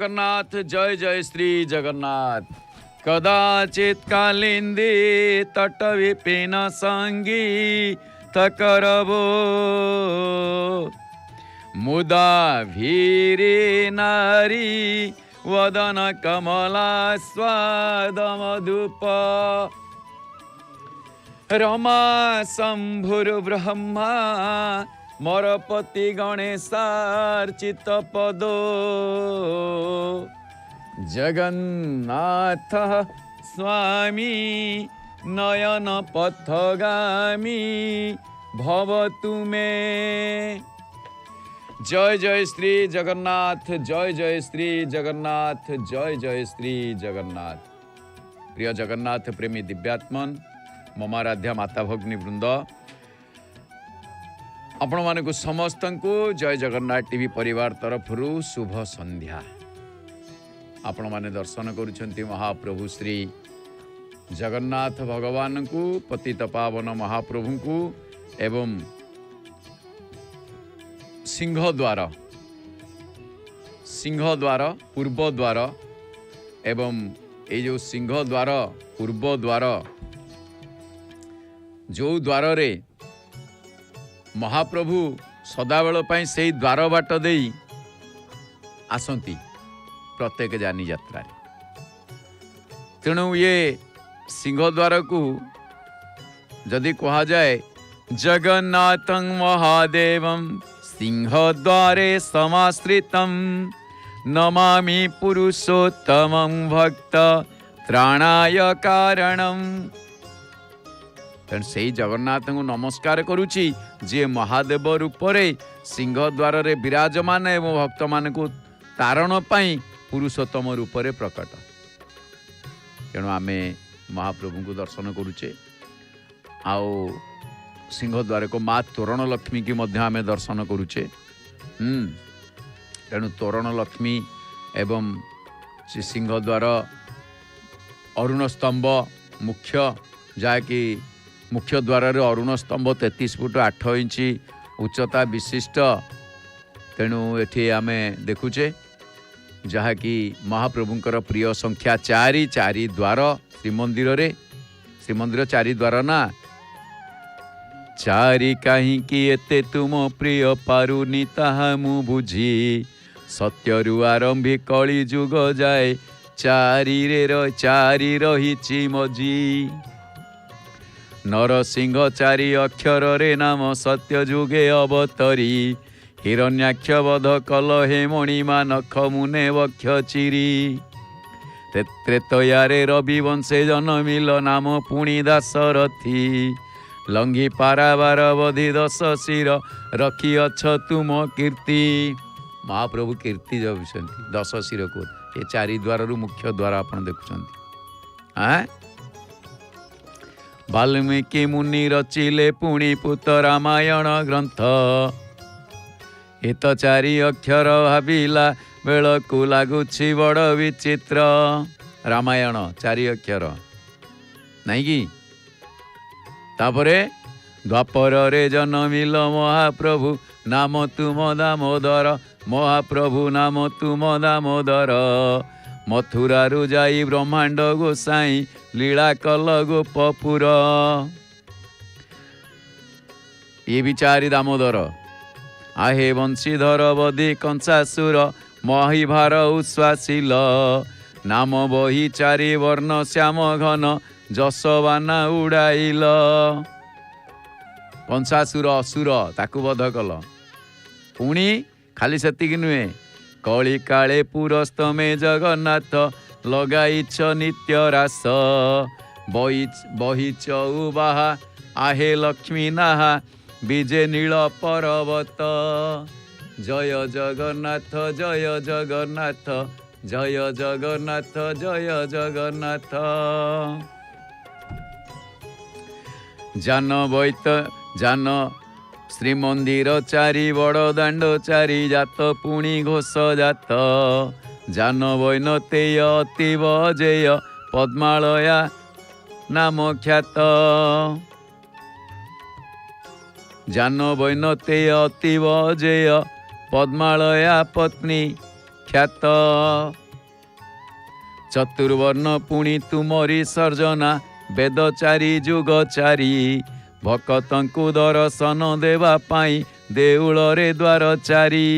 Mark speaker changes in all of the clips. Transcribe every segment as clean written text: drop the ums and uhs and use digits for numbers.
Speaker 1: जगन्नाथ जय जय श्री जगन्नाथ। कदाचित कालिंदी तट विपिन संगी तकरबो मुदा भीरी नारी वदन कमला स्वाद मधुप रमा शंभुर ब्रह्मा मरपति गणेशार्चित पदो जगन्नाथ स्वामी नयन पथगामी भवतु मे। जय जय श्री जगन्नाथ, जय जय श्री जगन्नाथ, जय जय श्री जगन्नाथ। प्रिय जगन्नाथ प्रेमी दिव्यात्मन ममाराध्या माता भगिनी वृंद, आपण मानकु समस्त को जय जगन्नाथ टीवी परिवार तरफरु शुभ संध्या। आपण माने दर्शन करुछंती महाप्रभु श्री जगन्नाथ भगवान को, पतित पावन महाप्रभु को एवं सिंह द्वार पूर्व द्वार एवं ये जो सिंह द्वार पूर्व द्वार जो द्वार रे महाप्रभु सदाबेल पाई से द्वार बाट दे आसंती प्रत्येक जानी यात्रा। तेणु ये सिंह द्वार को जदि कहा जाए जगन्नाथं महादेवं सिंह द्वारे समाश्रितं नमामि पुरुषोत्तमं भक्त त्राणाय कारणम। तेणु से जगन्नाथ को नमस्कार करुची जे महादेव रूप रे सिंह द्वार रे विराजमान एवं भक्त मान को तारण पाई पुरुषोत्तम रूप रे प्रकट। तेणु आमे महाप्रभु को दर्शन करुचे। आओ सिंह द्वार को माँ तोरण लक्ष्मी की मध्य आमे दर्शन करुचे। तेणु तोरण लक्ष्मी एवं श्री सिंह द्वार अरुण स्तंभ मुख्य जाकि मुख्य द्वार रे अरुण स्तंभ 33 फुट 8 इंच उच्चता विशिष्ट। तेणु एठी आमे देखुचे जहाँकि महाप्रभुंकर प्रिय संख्या 4 द्वार श्रीमंदिर 4 द्वार ना 4 कहीं एते तुम प्रिय पारुनी ताहा मु बुझी सत्यरु आरंभी कली जुग जाए 4 रही मजी नरसिंह 4 अक्षर रे नाम सत्य जुगे अवतरी हिरण्याक्ष वध कल हे मणिमा नख मुने वक्ष चिरी त्रेतयारे रवि वंशे जनमिल नाम पुणी दासरथी लंघी पारावार बधि 10 शिर रखी अछ तुम कीर्ति। महाप्रभु कीर्ति जपुछंती 10 शिर को ये 4 द्वार रु मुख्य द्वार आपण देखुछंती। वाल्मीकि मुनि रचिले पुणी पुत रामायण ग्रंथ एत 4 अक्षर भाविला बेलकु लागुछि बड़ विचित्र। रामायण 4 अक्षर नहीं कि तापरे द्वापर रे जनमिल महाप्रभु नाम तुम दामोदर महाप्रभु नाम तुम दामोदर मथुरा रु जाई ब्रह्मांड गोसाई लीला कल गोपपुर ये भी 4 दामोदर आहे वंशीधर बधि कंसासुर महिभार उश्वासिल नाम बही 4 वर्ण श्याम घन जसवाना उड़ाइल। कंसासुर असुर ताकू बध कल पुणी खाली सेतिक नुहे कली काले पुरस्त में जगन्नाथ लगाइछ नित्य रास बही चौबाहा आहे लक्ष्मी नाहा विजे नील पर्वत जय जगन्नाथ जय जगन्नाथ जय जगन्नाथ जय जगन्नाथ। जान श्रीमंदिर 4 बड़ दाण्ड 4 जात पुणी घोष जात जान वैनतेय अतीव अजेय पद्मालया नाम ख्यात जान वैनतेय अतीव अजेय पद्मालया पत्नी ବିଖ୍ୟାତ। ଚତୁର୍ବର୍ଣ୍ଣ ପୁଣି ତୁମରି ସର୍ଜନା, ବେଦଚାରୀ ଯୁଗଚାରୀ, ଭକତଙ୍କୁ ଦର୍ଶନ ଦେବା ପାଇଁ ଦେଉଳରେ ଦ୍ୱାର ଚାରି।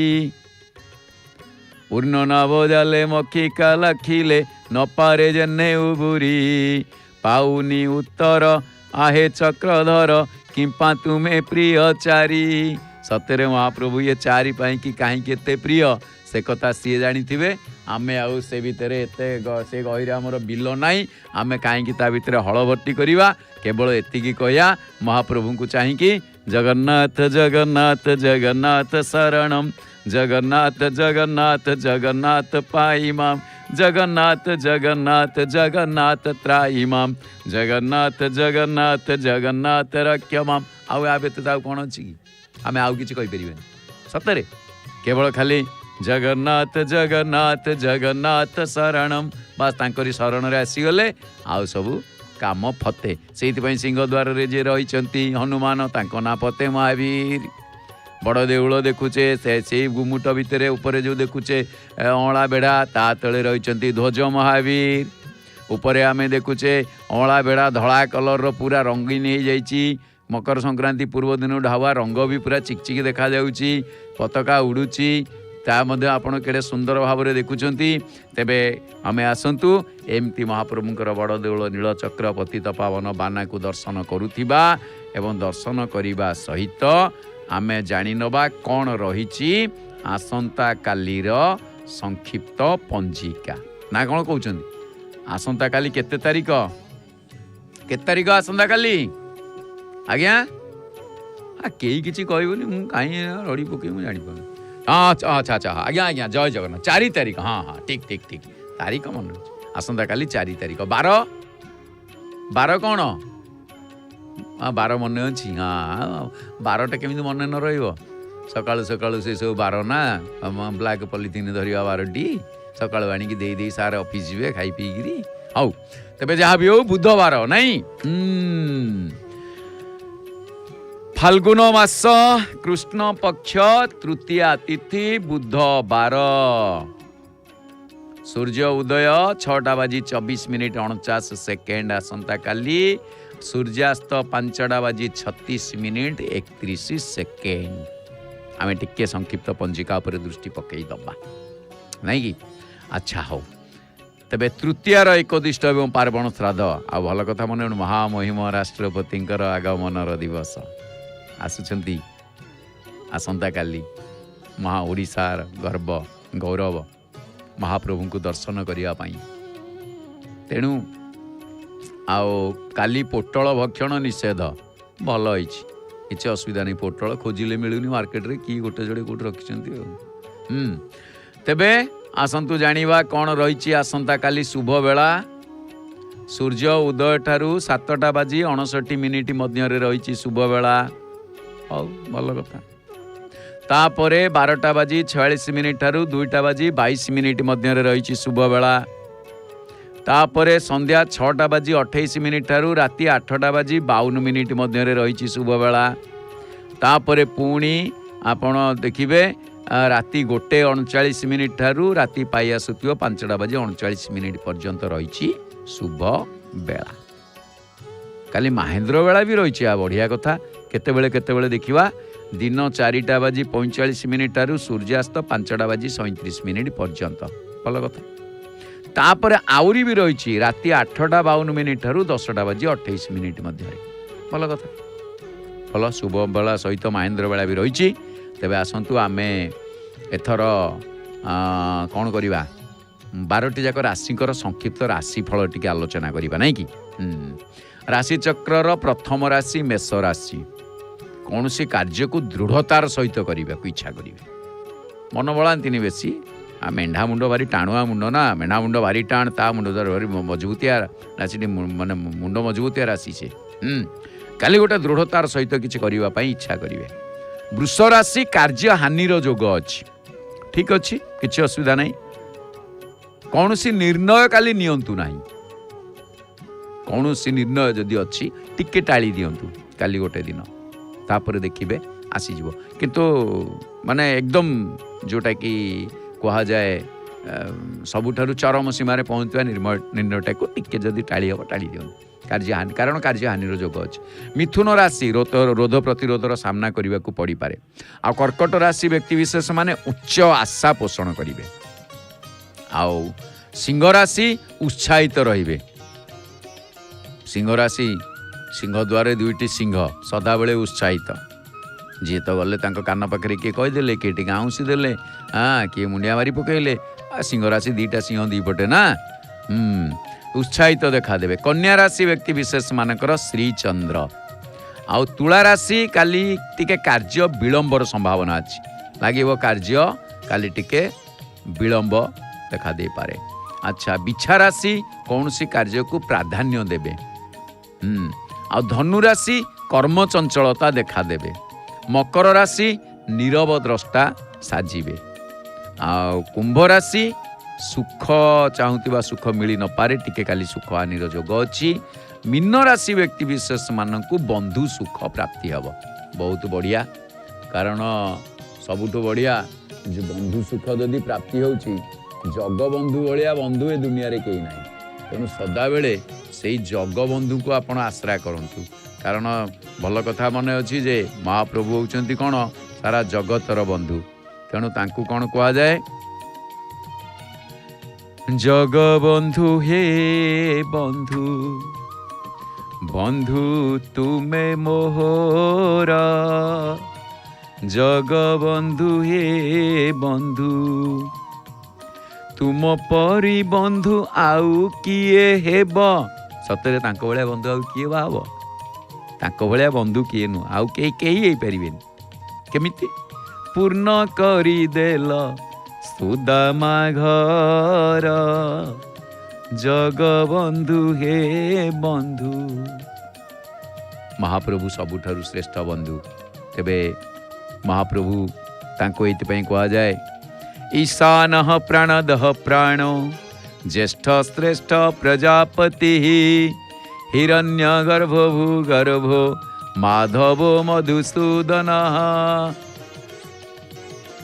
Speaker 1: ପୂର୍ଣ୍ଣ ନାବ ଜାଲେ ମଖିକା ଲାଖିଲେ, ନପାରେ ଯେନେ ଉଗୁରି, ପାଉନି ଉତ୍ତର आहे ଚକ୍ରଧର, କିମ୍ପା ତୁମେ ପ୍ରିୟ ଚାରି। ସତରେ ମହାପ୍ରଭୁ ଏ ଚାରି ପାଇଁ କି କାହିଁକି ଏତେ ପ୍ରିୟ ସେ କଥା ସିଏ ଜାଣିଥିବେ। ଆମେ ଆଉ ସେ ଭିତରେ ଏତେ ସେ ଗହିରେ ଆମର ବିଲ ନାହିଁ, ଆମେ କାହିଁକି ତା ଭିତରେ ହଳ ଭର୍ତ୍ତି କରିବା। କେବଳ ଏତିକି କହିବା ମହାପ୍ରଭୁଙ୍କୁ ଚାହିଁକି, ଜଗନ୍ନାଥ ଜଗନ୍ନାଥ ଜଗନ୍ନାଥ ଶରଣମ୍, ଜଗନ୍ନାଥ ଜଗନ୍ନାଥ ଜଗନ୍ନାଥ ପାଇମାମ୍, ଜଗନ୍ନାଥ ଜଗନ୍ନାଥ ଜଗନ୍ନାଥ ତ୍ରାଇମାମ୍, ଜଗନ୍ନାଥ ଜଗନ୍ନାଥ ଜଗନ୍ନାଥ ରକ୍ଷମାମ୍। ଆଉ ୟା ବ୍ୟତୀତ ଆଉ କ'ଣ ଅଛି କି? ଆମେ ଆଉ କିଛି କହିପାରିବାନି। ସତରେ କେବଳ ଖାଲି ଜଗନ୍ନାଥ ଜଗନ୍ନାଥ ଜଗନ୍ନାଥ ଶରଣମ୍, ବାସ୍ ତାଙ୍କରି ଶରଣରେ ଆସିଗଲେ ଆଉ ସବୁ କାମ ଫତେ। ସେଇଥିପାଇଁ ସିଂହଦ୍ୱାରରେ ଯିଏ ରହିଛନ୍ତି ହନୁମାନ, ତାଙ୍କ ନାଁ ଫତେ ମହାବୀର। ବଡ଼ ଦେଉଳ ଦେଖୁଛେ, ସେଇ ଗୁମୁଟ ଭିତରେ ଉପରେ ଯେଉଁ ଦେଖୁଛେ ଅଁଳା ବେଢ଼ା, ତା ତଳେ ରହିଛନ୍ତି ଧ୍ୱଜ ମହାବୀର। ଉପରେ ଆମେ ଦେଖୁଛେ ଅଁଳା ବେଢ଼ା ଧଳା କଲର୍ର ପୁରା ରଙ୍ଗୀନ ହେଇଯାଇଛି। ମକର ସଂକ୍ରାନ୍ତି ପୂର୍ବ ଦିନ ଢାବା ରଙ୍ଗ ବି ପୁରା ଚିକଚିକି ଦେଖାଯାଉଛି, ପତାକା ଉଡ଼ୁଛି, ତା ମଧ୍ୟ ଆପଣ କେଡ଼େ ସୁନ୍ଦର ଭାବରେ ଦେଖୁଛନ୍ତି। ତେବେ ଆମେ ଆସନ୍ତୁ ଏମିତି ମହାପ୍ରଭୁଙ୍କର ବଡ଼ ଦେଉଳ ନୀଳଚକ୍ର ପତିତ ପାବନ ବାନାକୁ ଦର୍ଶନ କରୁଥିବା ଏବଂ ଦର୍ଶନ କରିବା ସହିତ ଆମେ ଜାଣିନେବା କ'ଣ ରହିଛି ଆସନ୍ତାକାଲିର ସଂକ୍ଷିପ୍ତ ପଞ୍ଜିକା। ନା କ'ଣ କହୁଛନ୍ତି? ଆସନ୍ତାକାଲି କେତେ ତାରିଖ? କେତେ ତାରିଖ ଆସନ୍ତାକାଲି? ଆଜ୍ଞା କେହି କିଛି କହିବନି, ମୁଁ କାହିଁ ରଡ଼ି ପକେଇ ମୁଁ ଜାଣିପାରୁନି। ହଁ ଆଚ୍ଛା ଆଚ୍ଛା ଆଜ୍ଞା ଆଜ୍ଞା ଜୟ ଜଗନ୍ନାଥ। 4 ତାରିଖ, ହଁ ହଁ ଠିକ୍ ଠିକ୍ ଠିକ୍, ତାରିଖ ମନେ ଅଛି। ଆସନ୍ତାକାଲି 4 ତାରିଖ। ବାର କ'ଣ? ବାର ମନେ ଅଛି? ହଁ, ବାରଟା କେମିତି ମନେ ନ ରହିବ? ସକାଳୁ ସକାଳୁ ସେସବୁ ବାର ନା ବ୍ଲାକ୍ ପଲିଥିନ୍ ଧରିବା ବାରଟି, ସକାଳୁ ଆଣିକି ଦେଇ ସାର୍ ଅଫିସ୍ ଯିବେ ଖାଇ ପିଇକିରି। ହଉ, ତେବେ ଯାହା ବି ହଉ ବୁଧବାର ନାଇଁ, फाल्गुन मास कृष्ण पक्ष तृतीया तिथि बुधवार। सूर्य उदय 6:24:49 आसंता काली। सूर्यास्त 5:36:31 आम टिके संक्षिप्त पंजिका पर दृष्टि पकई दबा नहीं कि? अच्छा हो, तेबे तृतीयार एकदिष्ट एवं पार्वण श्राद्ध आ भल कथा मन महामहिम राष्ट्रपति आगमनर दिवस आसुचंती आसंता काली। महा ओडिशार गर्व गौरव महाप्रभु को दर्शन करिया पाई। तेणु आओ काली पोटल भक्षण निषेध भल होइछि, किछि असुविधा नहीं। पोटल खोजिले मिलुनी मार्केट रे, कि गोटे जोड़े कोट रखिछंती। तेबे आसंतु जानिबा कोन रहिछि आसंता काली शुभ बेला। सूर्य उदय ठारू 7:59 मध्य रहिछि शुभ बेला। हौ भल कथा। तापरे 12:46 ठारू 2:22 मध्य रहिछि शुभ बेला। तापरे संध्या 6:28 ठारू राति 8:52 मध्य रहिछि शुभ बेला। तापरे पुणी आपण देखिबे राति 1:39 ठारू राति पाई आसुथियो 5:39 पर्यंत रहिछि शुभ बेला। काली महेंद्र बेला भी रहिछि। आ बढ़िया कथा। केतेबेले देखिवा दिन 4:45 ठारू सूर्यास्त 5:37 पर्यंत भल कथा। तापर आउरी भी रही राति 8:52 ठारू 10:28 मध्य भल कथा। भल शुभ बेला सहित महेंद्र बेला भी रही। तेबे आसंतु आमे एथर कौन करवा 12टी जाक राशिकर संक्षिप्त राशिफल टी आलोचना करवा नहीं कि? राशिचक्रर प्रथम राशि मेष राशि। कौन सी कार्य को दृढ़तार सहित करने को इच्छा करेंगे, मन बलांती बेसी। आ मेढ़ा मुंड भारी टाणुआ मुंड ना, मेढ़ा मुंड भारी टाण, ता मुंड भारी मजबूतिया राशि, माने मुंड मजबूतिया राशि से काली गोटे दृढ़तार सहित किसी करने इच्छा करेंगे। वृष राशि कार्य हानिर जोग अच्छी, ठीक अच्छी, किसी असुविधा नहीं। कौन सी निर्णय काली नियंतु नहीं, कौन सी निर्णय जदि अच्छी टिके टाली दियंतु काली गोटे दिन, तापर देखिए आसीज। किंतु माने एकदम जोटा कि कहा जाए ସବୁଠାରୁ ଚରମ ସୀମାରେ ପହଞ୍ଚୁଥିବା ନିର୍ଣ୍ଣୟଟାକୁ ଟିକେ ଯଦି ଟାଳି ହେବ ଟାଳି ଦିଅନ୍ତୁ କାର୍ଯ୍ୟହାନି, କାରଣ କାର୍ଯ୍ୟହାନିର ଯୋଗ ଅଛି। ମିଥୁନ ରାଶି ରୋଧ ପ୍ରତିରୋଧର ସାମ୍ନା କରିବାକୁ ପଡ଼ିପାରେ। ଆଉ କର୍କଟ ରାଶି ବ୍ୟକ୍ତିବିଶେଷ ମାନେ ଉଚ୍ଚ ଆଶା ପୋଷଣ କରିବେ। ଆଉ ସିଂହ ରାଶି ଉତ୍ସାହିତ ରହିବେ। ସିଂହ ରାଶି, ସିଂହ ଦ୍ୱାରରେ ଦୁଇଟି ସିଂହ ସଦାବେଳେ ଉତ୍ସାହିତ। ଯିଏ ତ ଗଲେ ତାଙ୍କ କାନ ପାଖରେ କିଏ କହିଦେଲେ, କିଏ ଟିକେ ଆଉଁସି ଦେଲେ, କିଏ ମୁଣ୍ଡିଆ ମାରି ପକାଇଲେ। ସିଂହ ରାଶି ଦୁଇଟା ସିଂହ ଦୁଇପଟେ ନା, ଉତ୍ସାହିତ ଦେଖାଦେବେ। କନ୍ୟା ରାଶି ବ୍ୟକ୍ତି ବିଶେଷ ମାନଙ୍କର ଶ୍ରୀଚନ୍ଦ୍ର। ଆଉ ତୁଳା ରାଶି କାଲି ଟିକେ କାର୍ଯ୍ୟ ବିଳମ୍ବର ସମ୍ଭାବନା ଅଛି, ଲାଗିବ କାର୍ଯ୍ୟ କାଲି ଟିକେ ବିଳମ୍ବ ଦେଖାଦେଇପାରେ। ଆଚ୍ଛା, ବିଛା ରାଶି କୌଣସି କାର୍ଯ୍ୟକୁ ପ୍ରାଧାନ୍ୟ ଦେବେ। ଆଉ ଧନୁ ରାଶି କର୍ମଚଞ୍ଚଳତା ଦେଖାଦେବେ। ମକର ରାଶି ନୀରବ ଦ୍ରଷ୍ଟା ସାଜିବେ। ଆଉ କୁମ୍ଭ ରାଶି ସୁଖ ଚାହୁଁଥିବା ସୁଖ ମିଳି ନପାରେ, ଟିକେ କାଲି ସୁଖ ହାନିର ଯୋଗ ଅଛି। ମୀନ ରାଶି ବ୍ୟକ୍ତି ବିଶେଷ ମାନଙ୍କୁ ବନ୍ଧୁ ସୁଖ ପ୍ରାପ୍ତି ହେବ। ବହୁତ ବଢ଼ିଆ, କାରଣ ସବୁଠୁ ବଢ଼ିଆ ଯେ ବନ୍ଧୁ ସୁଖ ଯଦି ପ୍ରାପ୍ତି ହେଉଛି, ଜଗବନ୍ଧୁ ଭଳିଆ ବନ୍ଧୁ ଏ ଦୁନିଆରେ କେହି ନାହିଁ। ତେଣୁ ସଦାବେଳେ ସେଇ ଜଗବନ୍ଧୁଙ୍କୁ ଆପଣ ଆଶ୍ରା କରନ୍ତୁ, କାରଣ ଭଲ କଥା ମନେ ଅଛି ଯେ ମହାପ୍ରଭୁ ହେଉଛନ୍ତି କ'ଣ ସାରା ଜଗତର ବନ୍ଧୁ। ତେଣୁ ତାଙ୍କୁ କ'ଣ କୁହାଯାଏ? ଜଗବନ୍ଧୁ ହେ ବନ୍ଧୁ, ବନ୍ଧୁ ତୁମେ ମୋହର। ଜଗବନ୍ଧୁ ହେ ବନ୍ଧୁ, ତୁମ ପରି ବନ୍ଧୁ ଆଉ କିଏ ହେବ? ସତରେ ତାଙ୍କ ଭଳିଆ ବନ୍ଧୁ ଆଉ କିଏ ବା ହେବ? ତାଙ୍କ ଭଳିଆ ବନ୍ଧୁ କିଏ ନୁହଁ, ଆଉ କେହି ହେଇପାରିବେନି। କେମିତି? ପୂର୍ଣ୍ଣ କରିଦେଲ ସୁଦାମା ଘର। ଜଗବନ୍ଧୁ ହେ ବନ୍ଧୁ। ମହାପ୍ରଭୁ ସବୁଠାରୁ ଶ୍ରେଷ୍ଠ ବନ୍ଧୁ। ତେବେ ମହାପ୍ରଭୁ ତାଙ୍କୁ ଏଇଥିପାଇଁ କୁହାଯାଏ ଈଶାନଃ ପ୍ରାଣଦଃ ପ୍ରାଣୋ ଜ୍ୟେଷ୍ଠ ଶ୍ରେଷ୍ଠ ପ୍ରଜାପତି ହିରଣ୍ୟ ଗର୍ଭ ଭୂଗର୍ଭ ମାଧବ ମଧୁସୂଦନ।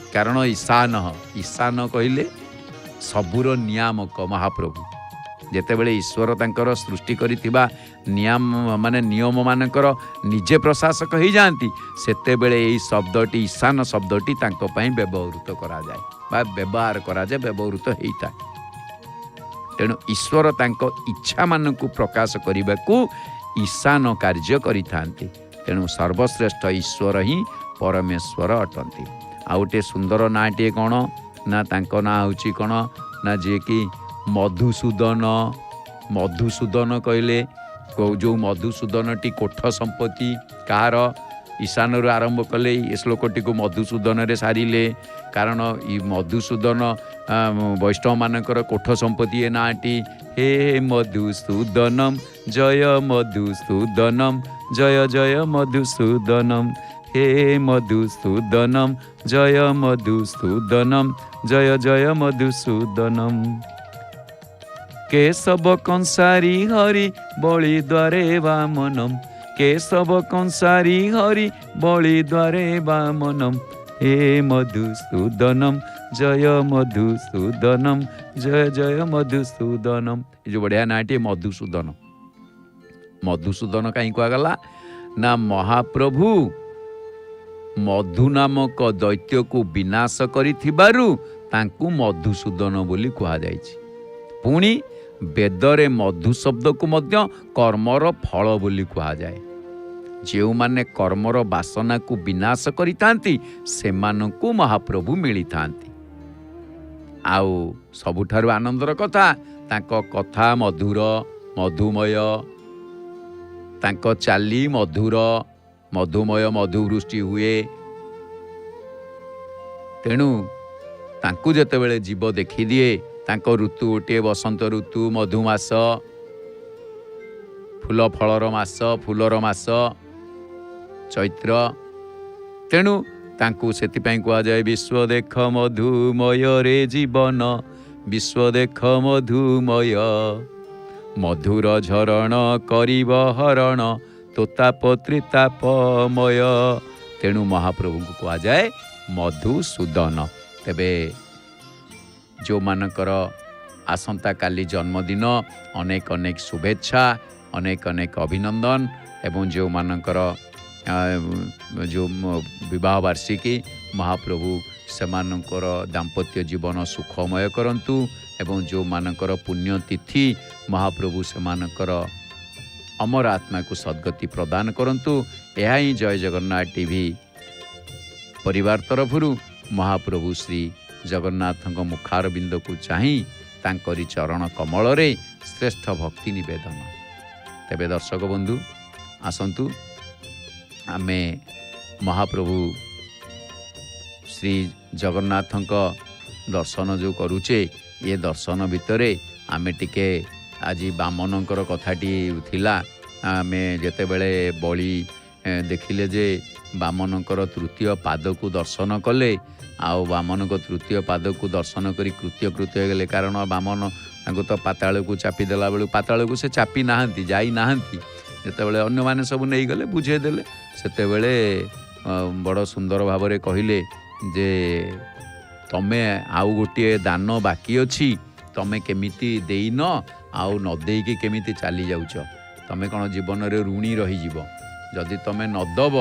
Speaker 1: କାରଣ ଈଶାନ କହିଲେ ସବୁର ନିୟାମକ ମହାପ୍ରଭୁ। ଯେତେବେଳେ ଈଶ୍ୱର ତାଙ୍କର ସୃଷ୍ଟି କରିଥିବା ନିୟମମାନଙ୍କର ନିଜେ ପ୍ରଶାସକ ହେଇଯାଆନ୍ତି, ସେତେବେଳେ ଏହି ଶବ୍ଦଟି ଈଶାନ ଶବ୍ଦଟି ତାଙ୍କ ପାଇଁ ବ୍ୟବହୃତ କରାଯାଏ ବା ବ୍ୟବହାର କରାଯାଏ, ବ୍ୟବହୃତ ହେଇଥାଏ। ତେଣୁ ଈଶ୍ୱର ତାଙ୍କ ଇଚ୍ଛାମାନଙ୍କୁ ପ୍ରକାଶ କରିବାକୁ ଈଶାନ କାର୍ଯ୍ୟ କରିଥାନ୍ତି। ତେଣୁ ସର୍ବଶ୍ରେଷ୍ଠ ଈଶ୍ୱର ହିଁ ପରମେଶ୍ୱର ଅଟନ୍ତି। ଆଉ ଗୋଟିଏ ସୁନ୍ଦର ନାଁଟିଏ କ'ଣ ନା, ତାଙ୍କ ନାଁ ହେଉଛି କ'ଣ ନା, ଯିଏକି ମଧୁସୂଦନ। ମଧୁସୂଦନ କହିଲେ ଯେଉଁ ମଧୁସୂଦନଟି କୋଠ ସମ୍ପତ୍ତି କାହାର? ଈଶାନରୁ ଆରମ୍ଭ କଲେ ଏ ଶ୍ଲୋକଟିକୁ ମଧୁସୂଦନରେ ସାରିଲେ। କାରଣ ଇ ମଧୁସୂଦନ ବୈଷ୍ଣବମାନଙ୍କର କୋଠ ସମ୍ପତ୍ତି ଏ ନାଁଟି। ହେ ମଧୁସୂଦନମ୍ ଜୟ ମଧୁସୂଦନମ୍ ଜୟ ଜୟ ମଧୁସୂଦନମ୍। हे मधुसूदनम जय मधुसूदनम जय जय मधुसूदनम। केशव कंसारी हरि बलि द्वारे वामनम। केशव कंसारी हरि बलि द्वारे वामनम। हे मधुसूदनम जय मधुसूदनम जय जय मधुसूदनम। ये जो बढ़िया नाटी मधुसूदन। मधुसूदन कहीं कहगला ना, महाप्रभु मधु नामक दैत्य को विनाश करिथिबारु तांकु मधुसूदन बोली कहा जायछि। पुणी वेदरे मधु शब्द को मध्य कर्मर फल बोली कहा जाए। जेउ माने कर्मर वासना को विनाश करितांती सेमानकु महाप्रभु मिलितांती। आउ सबुठारु आनंदर कथा तांको कथा मधुर मधुमय, तांको चाली मधुर मधुमय, मधुवृष्टि हुए। तेणु तांकु जेतेबेले जीव देखी दिए, तांको ऋतु गोटे बसंत ऋतु, मधुमास, फूल फलर मास, फूलर मास चैत्र। तेणु तांकु सेतिपाई कुआ जाए विश्व देख मधुमय रे जीवन। विश्व देख मधुमय मधुर झरण करिब हरण तोताप त्रितापमय। तेणु महाप्रभु को कहा जाए मधुसूदन। तेबे जो मानकर आसंता काली जन्मदिन अनेक अनेक शुभेच्छा अनेक अनेक अभिनंदन एवं जो मानकर जो विवाह वार्षिकी महाप्रभु सेमानकर दाम्पत्य जीवन सुखमय करंतु एवं जो मानकर पुण्यतिथि महाप्रभु सेमानकर अमर आत्मा को सद्गति प्रदान करंतु। यह ही जय जगन्नाथ टीवी परिवार तरफरु महाप्रभु श्री जगन्नाथ मुखारबिंद को चाही तांकरी चरण कमल रे श्रेष्ठ भक्ति निवेदन। तेबे दर्शक बंधु आसंतु आमे महाप्रभु श्री जगन्नाथ दर्शन जो करुचे ये दर्शन भितरे आमे टिके आज बामनकर कथाटी थिला आमे जेते बेले बलि देखिले जे बामनकर तृतीय पाद को दर्शन कले आउ बामन को तृतीय पाद को दर्शन करी कृत्य कृत्य गले कारण बामन तांको तो पाताल को चापी देला बेलू पाताल को से चापी नाहंती जाई नाहंती जेते बेले अन्य माने सब नहीं गले बुझे देले सेते बेले बड़ सुंदर भाव रे कहिले जे तमे आउ गोटे दान बाकी अछि तमे केमिति देइन आउ न देकी केमिति चली जाउछ तमे कौन जीवन रे ऋणी रही जीव जदि तमे न दब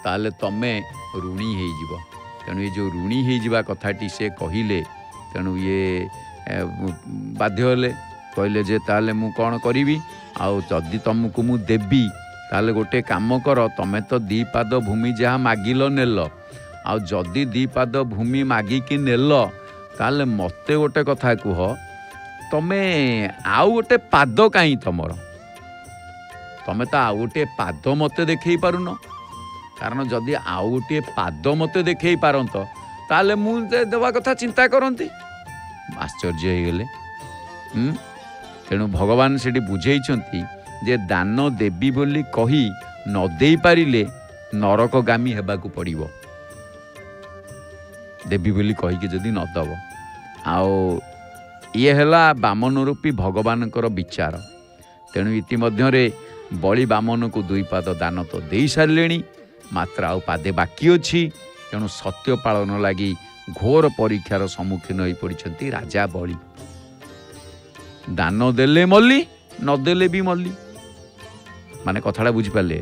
Speaker 1: ताले तमे ऋणी हेई जीव तेणु ये जो ऋणी हेई जीवा कथाटी से कहिले तेणु ये बाध्य होले कहले जे ताले मु कौन करिवि आउ जदि तुमको मु देबी ताले गोटे काम कर तमे तो दी पाद भूमि जहाँ मागिल नेल आउ जदि दी पाद भूमि मागिकी नेल ताले मते गोटे कथा कुह तमे आउ गोटे पाद कहीं तमर तमे तो आउ गोटे पाद मते देखई पारुन कारण जदि आउ गोटे पाद मते देखई पारंत ताले मु देवा कथा चिंता करंती आश्चर्य हो गले। तेणु भगवान सेठी बुझेइछंती जे दान देवी बोली कही न देई पारिले नरकगामी हेबाकू पड़िबो देवी बोली कहीकि जदि न दब आओ ये हैला बामन रूपी भगवानकर विचार। तेणु इतिमध्यरे बलि बामन को दुई पाद दान तो दे सारे मात्र आउ पादे बाकी अच्छी तेणु सत्य पालन लगी घोर परीक्षार सम्मुखीन हो पड़ती राजा बलि दान देले मल्ली न देले भी मल्ली माने कथाटा बुझिपारे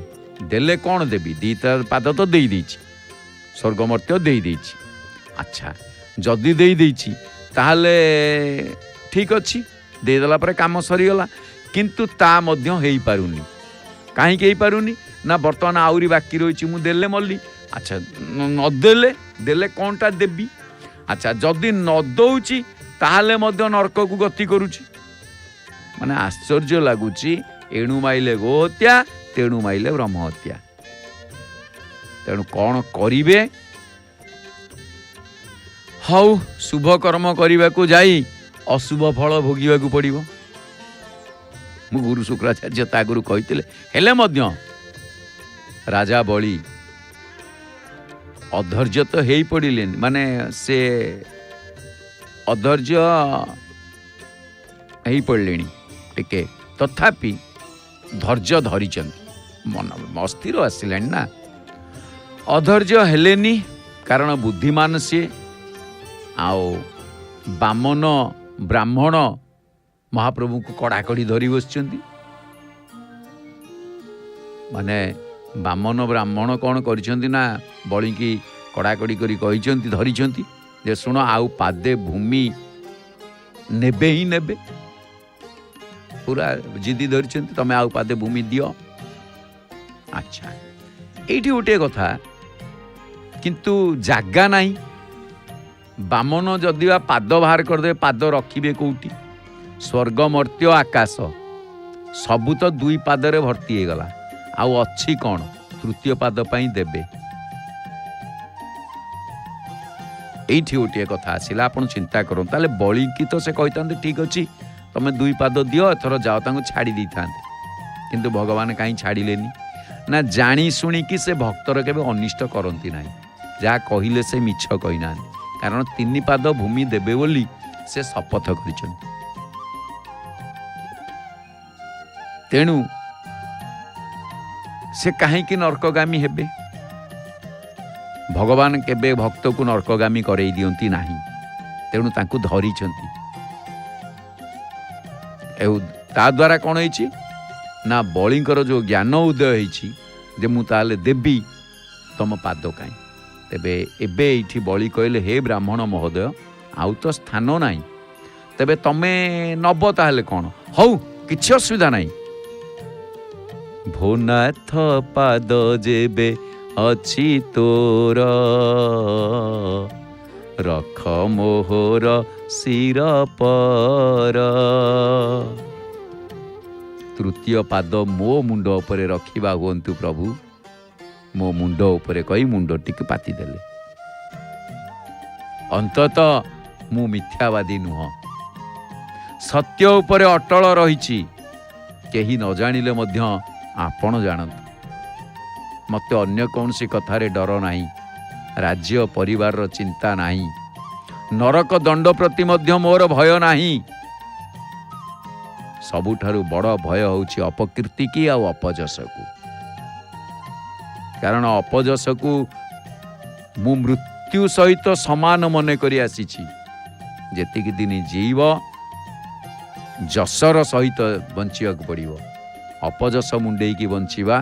Speaker 1: देले कौन देवी दीटा पाद तो दे देछि स्वर्गमर्त्य दे देछि अच्छा जदि दे देछि ताहले ठीक अच्छी देदेला पर काम सरीगला किंतु ता मध्य हेई पारुनी कहीं हेई पारुनी ना बर्तमान आउरी बाकी रही मु देले मल्ली अच्छा न देले देले कौनटा देवी अच्छा जदि न दौची ताहले मध्य नरक को गति करुची माने आश्चर्य लगुची एणु माइले गोहत्या तेणु माइले ब्रह्महत्या तेणु कौन करिवे हाउ शुभ कर्म करने को जाई अशुभ फल भोगिबा को पड़िबो मु गुरु शुक्राचार्य तागुरु कहितले हेले मध्य राजा बलि अधैर्य तो हेई पड़िले माने से अधैर्य हेई पड़ले टिके तथापि धैर्य धरिचंती मन अस्थिर आसिले ना अधैर्य हेलेनी कारण बुद्धिमान सी आओ बामन ब्राह्मण महाप्रभु को कड़ाकड़ी धरी बसचंती माने बामन ब्राह्मण कौन करिसंती ना बलि की कड़ाकड़ी करी कहिसंती धरिसंती जे सुनो आउ पादे भूमि नेबे ही नेबे पूरा जिदी धरिसंती तमे आउ पादे भूमि दियो अच्छा एठी गोटे कथा किंतु जागा नहीं बामन जदि पाद बाहर करदे पाद रखिबे कौटी स्वर्ग मर्त्य आकाश सबू तो दुई पादरे भर्ती हो गला आउ अच्छी कौन तृतीय पाद पाई देबे एठी गोटे कथा आसिला आपण चिंता करूँ ताले बलि की तो से कहते ठीक अच्छी तमे दुई पाद दियो एथर जाओ तांको छाड़ी दी था किंतु भगवान कहीं छाड़िलेनी ना जानी शुणी कि से भक्तर केबे अनिष्ट करती ना जहाँ कहले से मिछ कही ना कारण 3 पाद भूमि देबे बोली से शपथ करिसंती तेणु से कहीं नरकगामी हेबे भगवान केबे भक्त को नरकगामी करई दियंती नाही तेणु तांको धरिचंती ତା ଦ୍ୱାରା କ'ଣ ହେଇଛି ନା ବଳିଙ୍କର ଯେଉଁ ଜ୍ଞାନ ଉଦୟ ହେଇଛି ଯେ ମୁଁ ତାହେଲେ ଦେବି ତମ ପାଦ କାହିଁ। ତେବେ ଏବେ ଏଇଠି ବଳି କହିଲେ ହେ ବ୍ରାହ୍ମଣ ମହୋଦୟ ଆଉ ତ ସ୍ଥାନ ନାହିଁ, ତେବେ ତମେ ନବ ତାହେଲେ କ'ଣ? ହଉ କିଛି ଅସୁବିଧା ନାହିଁ। ଭୋନାଥ ପାଦ ଯେବେ ଅଛି ତୋର ରଖ ମୋହର ଶିର ପର। ତୃତୀୟ ପାଦ ମୋ ମୁଣ୍ଡ ଉପରେ ରଖିବା ହୁଅନ୍ତୁ ପ୍ରଭୁ। ମୋ ମୁଣ୍ଡ ଉପରେ କହି ମୁଣ୍ଡଟିକୁ ପାତିଦେଲେ। ଅନ୍ତତଃ ମୁଁ ମିଥ୍ୟାବାଦୀ ନୁହଁ, ସତ୍ୟ ଉପରେ ଅଟଳ ରହିଛି। କେହି ନ ଜାଣିଲେ ମଧ୍ୟ ଆପଣ ଜାଣନ୍ତୁ। ମୋତେ ଅନ୍ୟ କୌଣସି କଥାରେ ଡର ନାହିଁ, ରାଜ୍ୟ ପରିବାରର ଚିନ୍ତା ନାହିଁ, ନରକ ଦଣ୍ଡ ପ୍ରତି ମଧ୍ୟ ମୋର ଭୟ ନାହିଁ। ସବୁଠାରୁ ବଡ଼ ଭୟ ହେଉଛି ଅପକୀର୍ତ୍ତି କି ଆଉ ଅପଯଶକୁ। କାରଣ ଅପଯଶକୁ ମୁଁ ମୃତ୍ୟୁ ସହିତ ସମାନ ମନେ କରି ଆସିଛି। ଯେତିକି ଦିନ ଜୀବ ଯଶର ସହିତ ବଞ୍ଚିବାକୁ ପଡ଼ିବ। ଅପଯଶ ମୁଣ୍ଡେଇକି ବଞ୍ଚିବା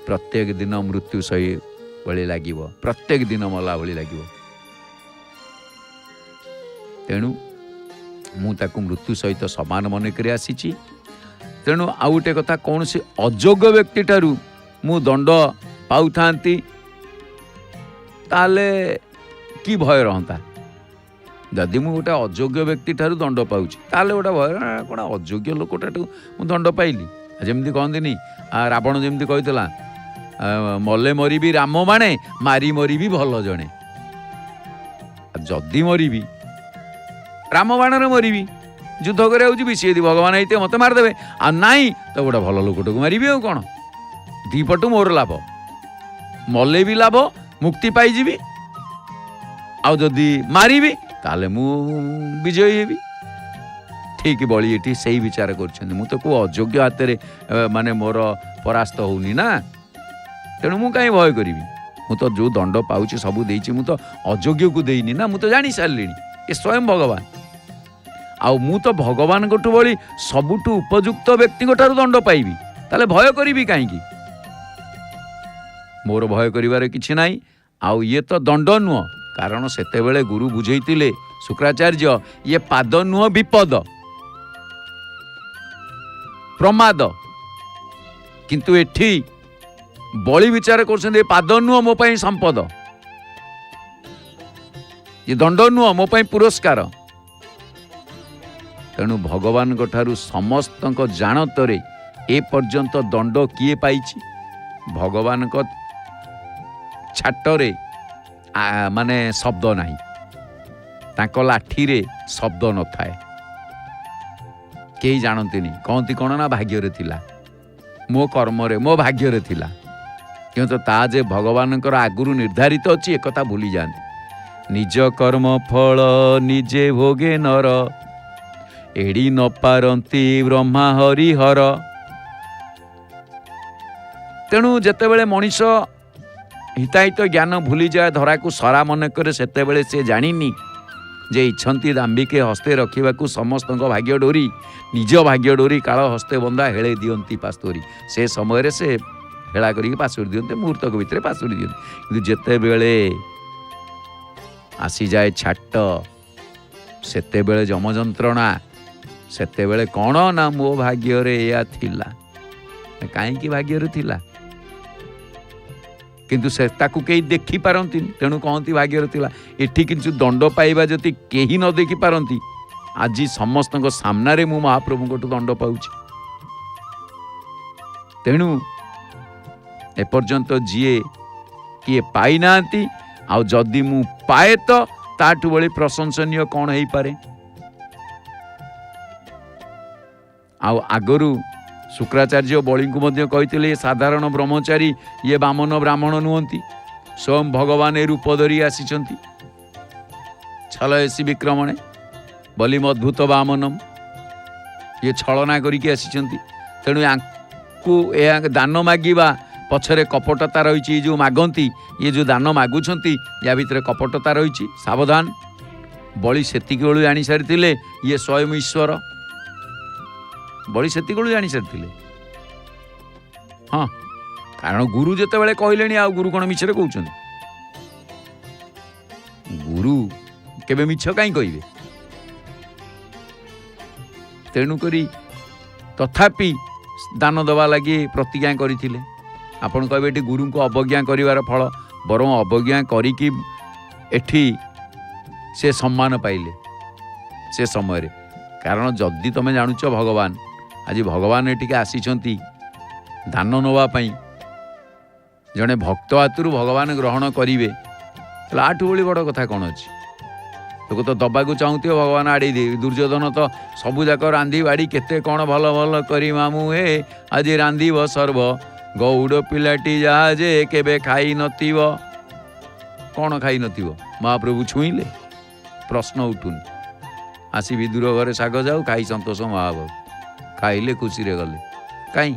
Speaker 1: ପ୍ରତ୍ୟେକ ଦିନ ମୃତ୍ୟୁ ସହି ଭଳି ଲାଗିବ, ପ୍ରତ୍ୟେକ ଦିନ ମଲା ଭଳି ଲାଗିବ। ତେଣୁ ମୁଁ ତାକୁ ମୃତ୍ୟୁ ସହିତ ସମାନ ମନେ କରି ଆସିଛି। ତେଣୁ ଆଉ ଗୋଟେ କଥା, କୌଣସି ଅଯୋଗ୍ୟ ବ୍ୟକ୍ତିଠାରୁ ମୁଁ ଦଣ୍ଡ ପାଉଥାନ୍ତି ତାହେଲେ କି ଭୟ ରହନ୍ତା। ଯଦି ମୁଁ ଗୋଟେ ଅଯୋଗ୍ୟ ବ୍ୟକ୍ତିଠାରୁ ଦଣ୍ଡ ପାଉଛି ତାହେଲେ ଗୋଟେ ଭୟ, କ'ଣ ଅଯୋଗ୍ୟ ଲୋକଟାଠୁ ମୁଁ ଦଣ୍ଡ ପାଇଲି। ଯେମିତି କହନ୍ତିନି, ରାବଣ ଯେମିତି କହିଥିଲା ମଲେ ମରିବି ରାମ ବାଣେ, ମାରି ମରିବି ଭଲ ଜଣେ। ଯଦି ମରିବି ରାମ ବାଣରେ ମରିବି, ଯୁଦ୍ଧ କରିବାକୁ ଯିବି, ସିଏ ଯଦି ଭଗବାନ ହେଇଥିବେ ମୋତେ ମାରିଦେବେ, ଆଉ ନାହିଁ ତ ଗୋଟେ ଭଲ ଲୋକଟାକୁ ମାରିବି। ଆଉ କ'ଣ, ଦିପଟୁ ମୋର ଲାଭ। ମଲେ ବି ଲାଭ, ମୁକ୍ତି ପାଇଯିବି, ଆଉ ଯଦି ମାରିବି ତାହେଲେ ମୁଁ ବିଜୟୀ ହେବି। ଠିକ୍ ବଳି ଏଠି ସେଇ ବିଚାର କରୁଛନ୍ତି। ମୁଁ ତ କେଉଁ ଅଯୋଗ୍ୟ ହାତରେ ମାନେ ମୋର ପରାସ୍ତ ହେଉନି ନା, ତେଣୁ ମୁଁ କାହିଁ ଭୟ କରିବି। ମୁଁ ତ ଯେଉଁ ଦଣ୍ଡ ପାଉଛି ସବୁ ଦେଇଛି, ମୁଁ ତ ଅଯୋଗ୍ୟକୁ ଦେଇନି ନା, ମୁଁ ତ ଜାଣି ସାରିଲିଣି ଏ ସ୍ୱୟଂ ଭଗବାନ। ଆଉ ମୁଁ ତ ଭଗବାନଙ୍କଠୁ ଭଳି ସବୁଠୁ ଉପଯୁକ୍ତ ବ୍ୟକ୍ତିଙ୍କ ଠାରୁ ଦଣ୍ଡ ପାଇବି, ତାହେଲେ ଭୟ କରିବି କାହିଁକି? ମୋର ଭୟ କରିବାର କିଛି ନାହିଁ। ଆଉ ଇଏ ତ ଦଣ୍ଡ ନୁହଁ, କାରଣ ସେତେବେଳେ ଗୁରୁ ବୁଝେଇଥିଲେ ଶୁକ୍ରାଚାର୍ଯ୍ୟ, ଇଏ ପାଦ ନୁହଁ ବିପଦ, ପ୍ରମାଦ। କିନ୍ତୁ ଏଠି ବଳି ବିଚାର କରୁଛନ୍ତି ଏ ପାଦ ନୁହଁ ମୋ ପାଇଁ ସମ୍ପଦ, ଏ ଦଣ୍ଡ ନୁହଁ ମୋ ପାଇଁ ପୁରସ୍କାର। ତେଣୁ ଭଗବାନଙ୍କ ଠାରୁ ସମସ୍ତଙ୍କ ଜାଣତରେ ଏ ପର୍ଯ୍ୟନ୍ତ ଦଣ୍ଡ କିଏ ପାଇଛି? ଭଗବାନଙ୍କ ଛାଟରେ ମାନେ ଶବ୍ଦ ନାହିଁ, ତାଙ୍କ ଲାଠିରେ ଶବ୍ଦ ନଥାଏ। କେହି ଜାଣନ୍ତିନି, କହନ୍ତି କ'ଣ ନା ଭାଗ୍ୟରେ ଥିଲା, ମୋ କର୍ମରେ, ମୋ ଭାଗ୍ୟରେ ଥିଲା। କିନ୍ତୁ ତା ଯେ ଭଗବାନଙ୍କର ଆଗରୁ ନିର୍ଦ୍ଧାରିତ ଅଛି ଏକଥା ଭୁଲି ଯାଆନ୍ତି। ନିଜ କର୍ମ ଫଳ ନିଜେ ଭୋଗେ ନର, ଏଡ଼ି ନ ପାରନ୍ତି ବ୍ରହ୍ମା ହରିହର। ତେଣୁ ଯେତେବେଳେ ମଣିଷ ହିତାହିତ ଜ୍ଞାନ ଭୁଲିଯାଏ, ଧରାକୁ ସରା ମନେ କରେ, ସେତେବେଳେ ସେ ଜାଣିନି ଯେ ଇଚ୍ଛନ୍ତି ଦାମ୍ବିକେ ହସ୍ତେ ରଖିବାକୁ ସମସ୍ତଙ୍କ ଭାଗ୍ୟ ଡୋରି, ନିଜ ଭାଗ୍ୟ ଡୋରି କାଳ ହସ୍ତେ ବନ୍ଧା ହେଳେ ଦିଅନ୍ତି ପାସ୍ତୋରି। ସେ ସମୟରେ ସେ ହେଳା କରିକି ପାଶୁରି ଦିଅନ୍ତି, ମୁହୂର୍ତ୍ତକ ଭିତରେ ପାଶୁରି ଦିଅନ୍ତି। କିନ୍ତୁ ଯେତେବେଳେ ଆସିଯାଏ ଛାଟ, ସେତେବେଳେ ଯମ ଯନ୍ତ୍ରଣା, ସେତେବେଳେ କ'ଣ ନା ମୋ ଭାଗ୍ୟରେ ଏଇଆ ଥିଲା। କାହିଁକି ଭାଗ୍ୟରେ ଥିଲା? କିନ୍ତୁ ସେ ତାକୁ କେହି ଦେଖିପାରନ୍ତିନି, ତେଣୁ କହନ୍ତି ଭାଗ୍ୟରେ ଥିଲା। ଏଠି କିନ୍ତୁ ଦଣ୍ଡ ପାଇବା ଯଦି କେହି ନ ଦେଖିପାରନ୍ତି, ଆଜି ସମସ୍ତଙ୍କ ସାମ୍ନାରେ ମୁଁ ମହାପ୍ରଭୁଙ୍କଠୁ ଦଣ୍ଡ ପାଉଛି। ତେଣୁ ଏପର୍ଯ୍ୟନ୍ତ ଯିଏ କିଏ ପାଇନାହାନ୍ତି, ଆଉ ଯଦି ମୁଁ ପାଏ ତ ତାଠୁ ଭଳି ପ୍ରଶଂସନୀୟ କ'ଣ ହେଇପାରେ? ଆଉ ଆଗରୁ ଶୁକ୍ରାଚାର୍ଯ୍ୟ ବଳିଙ୍କୁ ମଧ୍ୟ କହିଥିଲେ, ଏ ସାଧାରଣ ବ୍ରହ୍ମଚାରୀ, ଇଏ ବାମନ ବ୍ରାହ୍ମଣ ନୁହନ୍ତି, ସ୍ୱୟଂ ଭଗବାନ ଏ ରୂପ ଧରି ଆସିଛନ୍ତି। ଛଳୟସି ବିକ୍ରମଣେ ବଲିମ ଅଦ୍ଭୁତ ବାମନମ୍, ଇଏ ଛଳନା କରିକି ଆସିଛନ୍ତି। ତେଣୁ ୟାଙ୍କୁ ଏହା ଦାନ ମାଗିବା ପଛରେ କପଟତା ରହିଛି। ଏ ଯେଉଁ ମାଗନ୍ତି, ଇଏ ଯେଉଁ ଦାନ ମାଗୁଛନ୍ତି, ୟା ଭିତରେ କପଟତା ରହିଛି, ସାବଧାନ। ବଳି ସେତିକି ବେଳୁ ଜାଣିସାରିଥିଲେ ଇଏ ସ୍ୱୟଂ ଈଶ୍ୱର। ବଳି ସେତିକଳୁ ଜାଣି ସାରିଥିଲେ। ହଁ, କାରଣ ଗୁରୁ ଯେତେବେଳେ କହିଲେଣି ଆଉ ଗୁରୁ କ'ଣ ମିଛରେ କହୁଛନ୍ତି? ଗୁରୁ କେବେ ମିଛ କାହିଁ କହିବେ? ତେଣୁକରି ତଥାପି ଦାନ ଦେବା ଲାଗି ପ୍ରତିଜ୍ଞା କରିଥିଲେ। ଆପଣ କହିବେ ଏଠି ଗୁରୁଙ୍କୁ ଅବଜ୍ଞା କରିବାର ଫଳ, ବରଂ ଅବଜ୍ଞା କରିକି ଏଠି ସେ ସମ୍ମାନ ପାଇଲେ ସେ ସମୟରେ। କାରଣ ଯଦି ତୁମେ ଜାଣୁଛ ଭଗବାନ ଆଜି ଭଗବାନ ଏଠିକି ଆସିଛନ୍ତି ଦାନ ନେବା ପାଇଁ, ଜଣେ ଭକ୍ତ ହାତରୁ ଭଗବାନ ଗ୍ରହଣ କରିବେ, ତାହେଲେ ଆଠୁ ଭଳି ବଡ଼ କଥା କ'ଣ ଅଛି? ଲୋକ ତ ଦବାକୁ ଚାହୁଁଥିବ, ଭଗବାନ ଆଡ଼େଇ ଦେବେ। ଦୁର୍ଯ୍ୟୋଧନ ତ ସବୁଯାକ ରାନ୍ଧି ବାଡ଼ି କେତେ କ'ଣ ଭଲ ଭଲ କରି ମାମୁଁ ହେ ଆଜି ରାନ୍ଧିବ ସର୍ବ, ଗଉଡ଼ ପିଲାଟି ଯାହା ଯେ କେବେ ଖାଇ ନଥିବ। କ'ଣ ଖାଇ ନଥିବ? ମହାପ୍ରଭୁ ଛୁଇଁଲେ? ପ୍ରଶ୍ନ ଉଠୁନି। ଆସି ବିଦୁର ଘରେ ଶାଗ ଯାଉ ଖାଇ ସନ୍ତୋଷ ମହାବାବୁ ଖାଇଲେ, ଖୁସିରେ ଗଲେ। କାହିଁ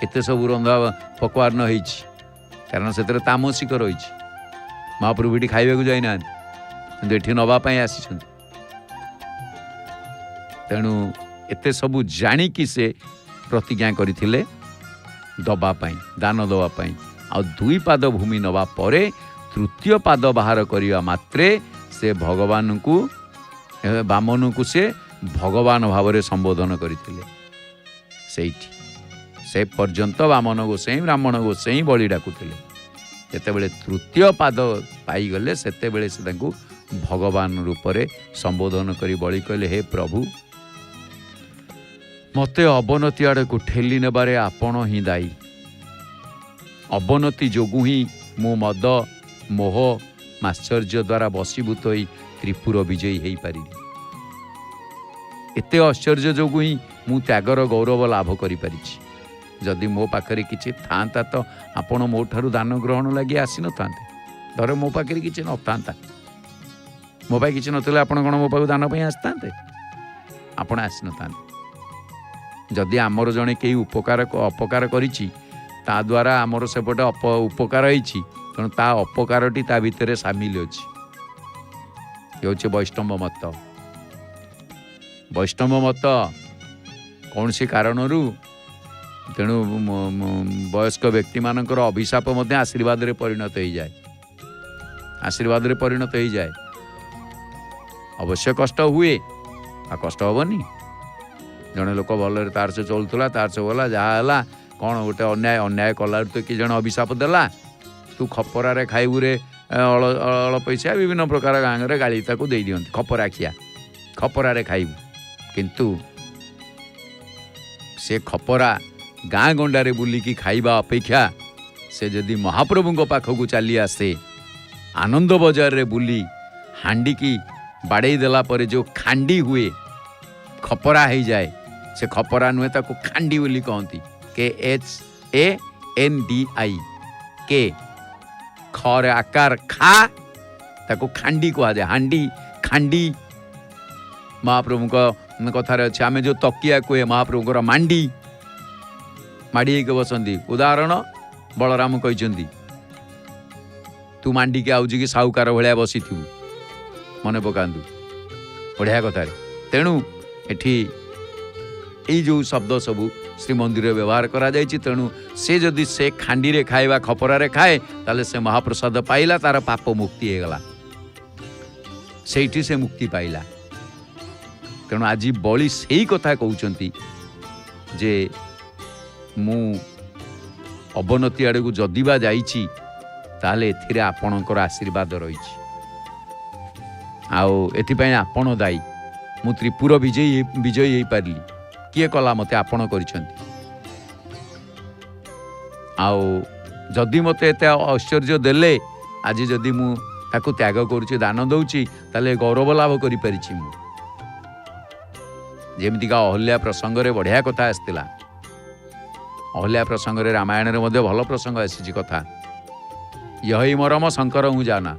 Speaker 1: ଏତେ ସବୁ ରନ୍ଧା ପକୱାନ ହେଇଛି? କାରଣ ସେଥିରେ ତାମସିକ ରହିଛି। ମହାପ୍ରଭୁ ଏଠି ଖାଇବାକୁ ଯାଇନାହାନ୍ତି, କିନ୍ତୁ ଏଠି ନେବା ପାଇଁ ଆସିଛନ୍ତି। ତେଣୁ ଏତେ ସବୁ ଜାଣିକି ସେ ପ୍ରତିଜ୍ଞା କରିଥିଲେ ଦେବା ପାଇଁ, ଦାନ ଦେବା ପାଇଁ। ଆଉ 2 ପାଦ ଭୂମି ନେବା ପରେ ତୃତୀୟ ପାଦ ବାହାର କରିବା ମାତ୍ରେ ସେ ଭଗବାନଙ୍କୁ, ବାମନଙ୍କୁ ସେ ଭଗବାନ ଭାବରେ ସମ୍ବୋଧନ କରିଥିଲେ। ସେଇଠି ସେ ପର୍ଯ୍ୟନ୍ତ ବାମନ ଗୋସାଇଁ, ବ୍ରାହ୍ମଣ ଗୋସାଇଁ ବଳି ଡାକୁଥିଲେ। ଯେତେବେଳେ ତୃତୀୟ ପାଦ ପାଇଗଲେ ସେତେବେଳେ ସେ ତାଙ୍କୁ ଭଗବାନ ରୂପରେ ସମ୍ବୋଧନ କରି ବଳି କହିଲେ, ହେ ପ୍ରଭୁ, ମୋତେ ଅବନତି ଆଡ଼କୁ ଠେଲି ନେବାରେ ଆପଣ ହିଁ ଦାୟୀ। ଅବନତି ଯୋଗୁଁ ହିଁ ମୁଁ ମଦ, ମୋହ, ମାଶ୍ଚର୍ଯ୍ୟ ଦ୍ୱାରା ବଶୀଭୂତ ହୋଇ ତ୍ରିପୁର ବିଜୟୀ ହୋଇପାରିଲି। ଏତେ ଐଶ୍ୱର୍ଯ୍ୟ ଯୋଗୁଁ ହିଁ ମୁଁ ତ୍ୟାଗର ଗୌରବ ଲାଭ କରିପାରିଛି। ଯଦି ମୋ ପାଖରେ କିଛି ଥାଆନ୍ତା ତ ଆପଣ ମୋ ଠାରୁ ଦାନ ଗ୍ରହଣ ଲାଗି ଆସିନଥାନ୍ତେ। ଧର ମୋ ପାଖରେ କିଛି ନଥାନ୍ତା, ମୋ ପାଇଁ କିଛି ନଥିଲେ ଆପଣ କ'ଣ ମୋ ପାଖକୁ ଦାନ ପାଇଁ ଆସିଥାନ୍ତେ? ଆପଣ ଆସିନଥାନ୍ତେ। ଯଦି ଆମର ଜଣେ କେହି ଅପକାର କରିଛି, ତା ଦ୍ୱାରା ଆମର ସେପଟେ ଉପକାର ହେଇଛି, ତେଣୁ ତା ଅପକାରଟି ତା ଭିତରେ ସାମିଲ ଅଛି। ଏ ହେଉଛି ବୈଷ୍ଣବ ମତ। ବୈଷ୍ଣବ ମତ କୌଣସି କାରଣରୁ, ତେଣୁ ବୟସ୍କ ବ୍ୟକ୍ତିମାନଙ୍କର ଅଭିଶାପ ମଧ୍ୟ ଆଶୀର୍ବାଦରେ ପରିଣତ ହେଇଯାଏ। ଆଶୀର୍ବାଦରେ ପରିଣତ ହେଇଯାଏ। ଅବଶ୍ୟ କଷ୍ଟ ହୁଏ, ଆଉ କଷ୍ଟ ହେବନି? ଜଣେ ଲୋକ ଭଲରେ ତାର ସେ ଚଳୁଥିଲା, ତାର ସେ ଗଲା, ଯାହା ହେଲା କ'ଣ ଗୋଟେ ଅନ୍ୟାୟ କଲାରୁ ତ କି ଜଣେ ଅଭିଶାପ ଦେଲା, ତୁ ଖପରାରେ ଖାଇବୁରେ ଅଳ ପଇସା, ବିଭିନ୍ନ ପ୍ରକାର ଗାଁରେ ଗାଳି ତାକୁ ଦେଇଦିଅନ୍ତି, ଖପରା ଖିଆ, ଖପରାରେ ଖାଇବୁ। କିନ୍ତୁ ସେ ଖପରା ଗାଁ ଗଣ୍ଡାରେ ବୁଲିକି ଖାଇବା ଅପେକ୍ଷା ସେ ଯଦି ମହାପ୍ରଭୁଙ୍କ ପାଖକୁ ଚାଲି ଆସେ, ଆନନ୍ଦ ବଜାରରେ ବୁଲି ହାଣ୍ଡିକି ବାଡ଼େଇ ଦେଲା ପରେ ଯେଉଁ ଖାଣ୍ଡି ହୁଏ, ଖପରା ହେଇଯାଏ, ସେ ଖପରା ନୁହେଁ, ତାକୁ ଖାଣ୍ଡି ବୋଲି କହନ୍ତି। KHANDI, କେ ଖରେ ଆକାର ଖା, ତାକୁ ଖାଣ୍ଡି କୁହାଯାଏ। ହାଣ୍ଡି, ଖାଣ୍ଡି ମହାପ୍ରଭୁଙ୍କ କଥାରେ ଅଛି। ଆମେ ଯେଉଁ ତକିଆ କୁହେ, ମହାପ୍ରଭୁଙ୍କର ମାଣ୍ଡି, ମାଡ଼ି ହେଇକି ବସନ୍ତି। ଉଦାହରଣ ବଳରାମ କହିଛନ୍ତି, ତୁ ମାଣ୍ଡିକି ଆଉଛୁ କି ସାହୁକାର ଭଳିଆ ବସିଥିବୁ, ମନେ ପକାନ୍ତୁ। ବଢ଼ିଆ କଥାରେ। ତେଣୁ ଏଠି ଏଇ ଯେଉଁ ଶବ୍ଦ ସବୁ ଶ୍ରୀମନ୍ଦିରରେ ବ୍ୟବହାର କରାଯାଇଛି। ତେଣୁ ସେ ଯଦି ସେ ଖାଣ୍ଡିରେ ଖାଇବା, ଖପରାରେ ଖାଏ, ତାହେଲେ ସେ ମହାପ୍ରସାଦ ପାଇଲା, ତାର ପାପ ମୁକ୍ତି ହେଇଗଲା, ସେଇଠି ସେ ମୁକ୍ତି ପାଇଲା। ତେଣୁ ଆଜି ବଳି ସେଇ କଥା କହୁଛନ୍ତି ଯେ ମୁଁ ଅବନତି ଆଡ଼କୁ ଯଦି ବା ଯାଇଛି, ତାହେଲେ ଏଥିରେ ଆପଣଙ୍କର ଆଶୀର୍ବାଦ ରହିଛି, ଆଉ ଏଥିପାଇଁ ଆପଣ ଦାୟୀ। ମୁଁ ତ୍ରିପୁର ବିଜୟୀ ହେଇପାରିଲି। କିଏ କଲା? ମୋତେ ଆପଣ କରିଛନ୍ତି। ଆଉ ଯଦି ମୋତେ ଏତେ ଐଶ୍ୱର୍ଯ୍ୟ ଦେଲେ, ଆଜି ଯଦି ମୁଁ ତାକୁ ତ୍ୟାଗ କରୁଛି, ଦାନ ଦେଉଛି, ତାହେଲେ ଗୌରବ ଲାଭ କରିପାରିଛି ମୁଁ। ଯେମିତିକା ଅହଲ୍ୟା ପ୍ରସଙ୍ଗରେ ବଢ଼ିଆ କଥା ଆସିଥିଲା। ଅହଲ୍ୟା ପ୍ରସଙ୍ଗରେ ରାମାୟଣରେ ମଧ୍ୟ ଭଲ ପ୍ରସଙ୍ଗ ଆସିଛି କଥା। ୟହି ମରମ ଶଙ୍କର ମୁଁ ଜାନା।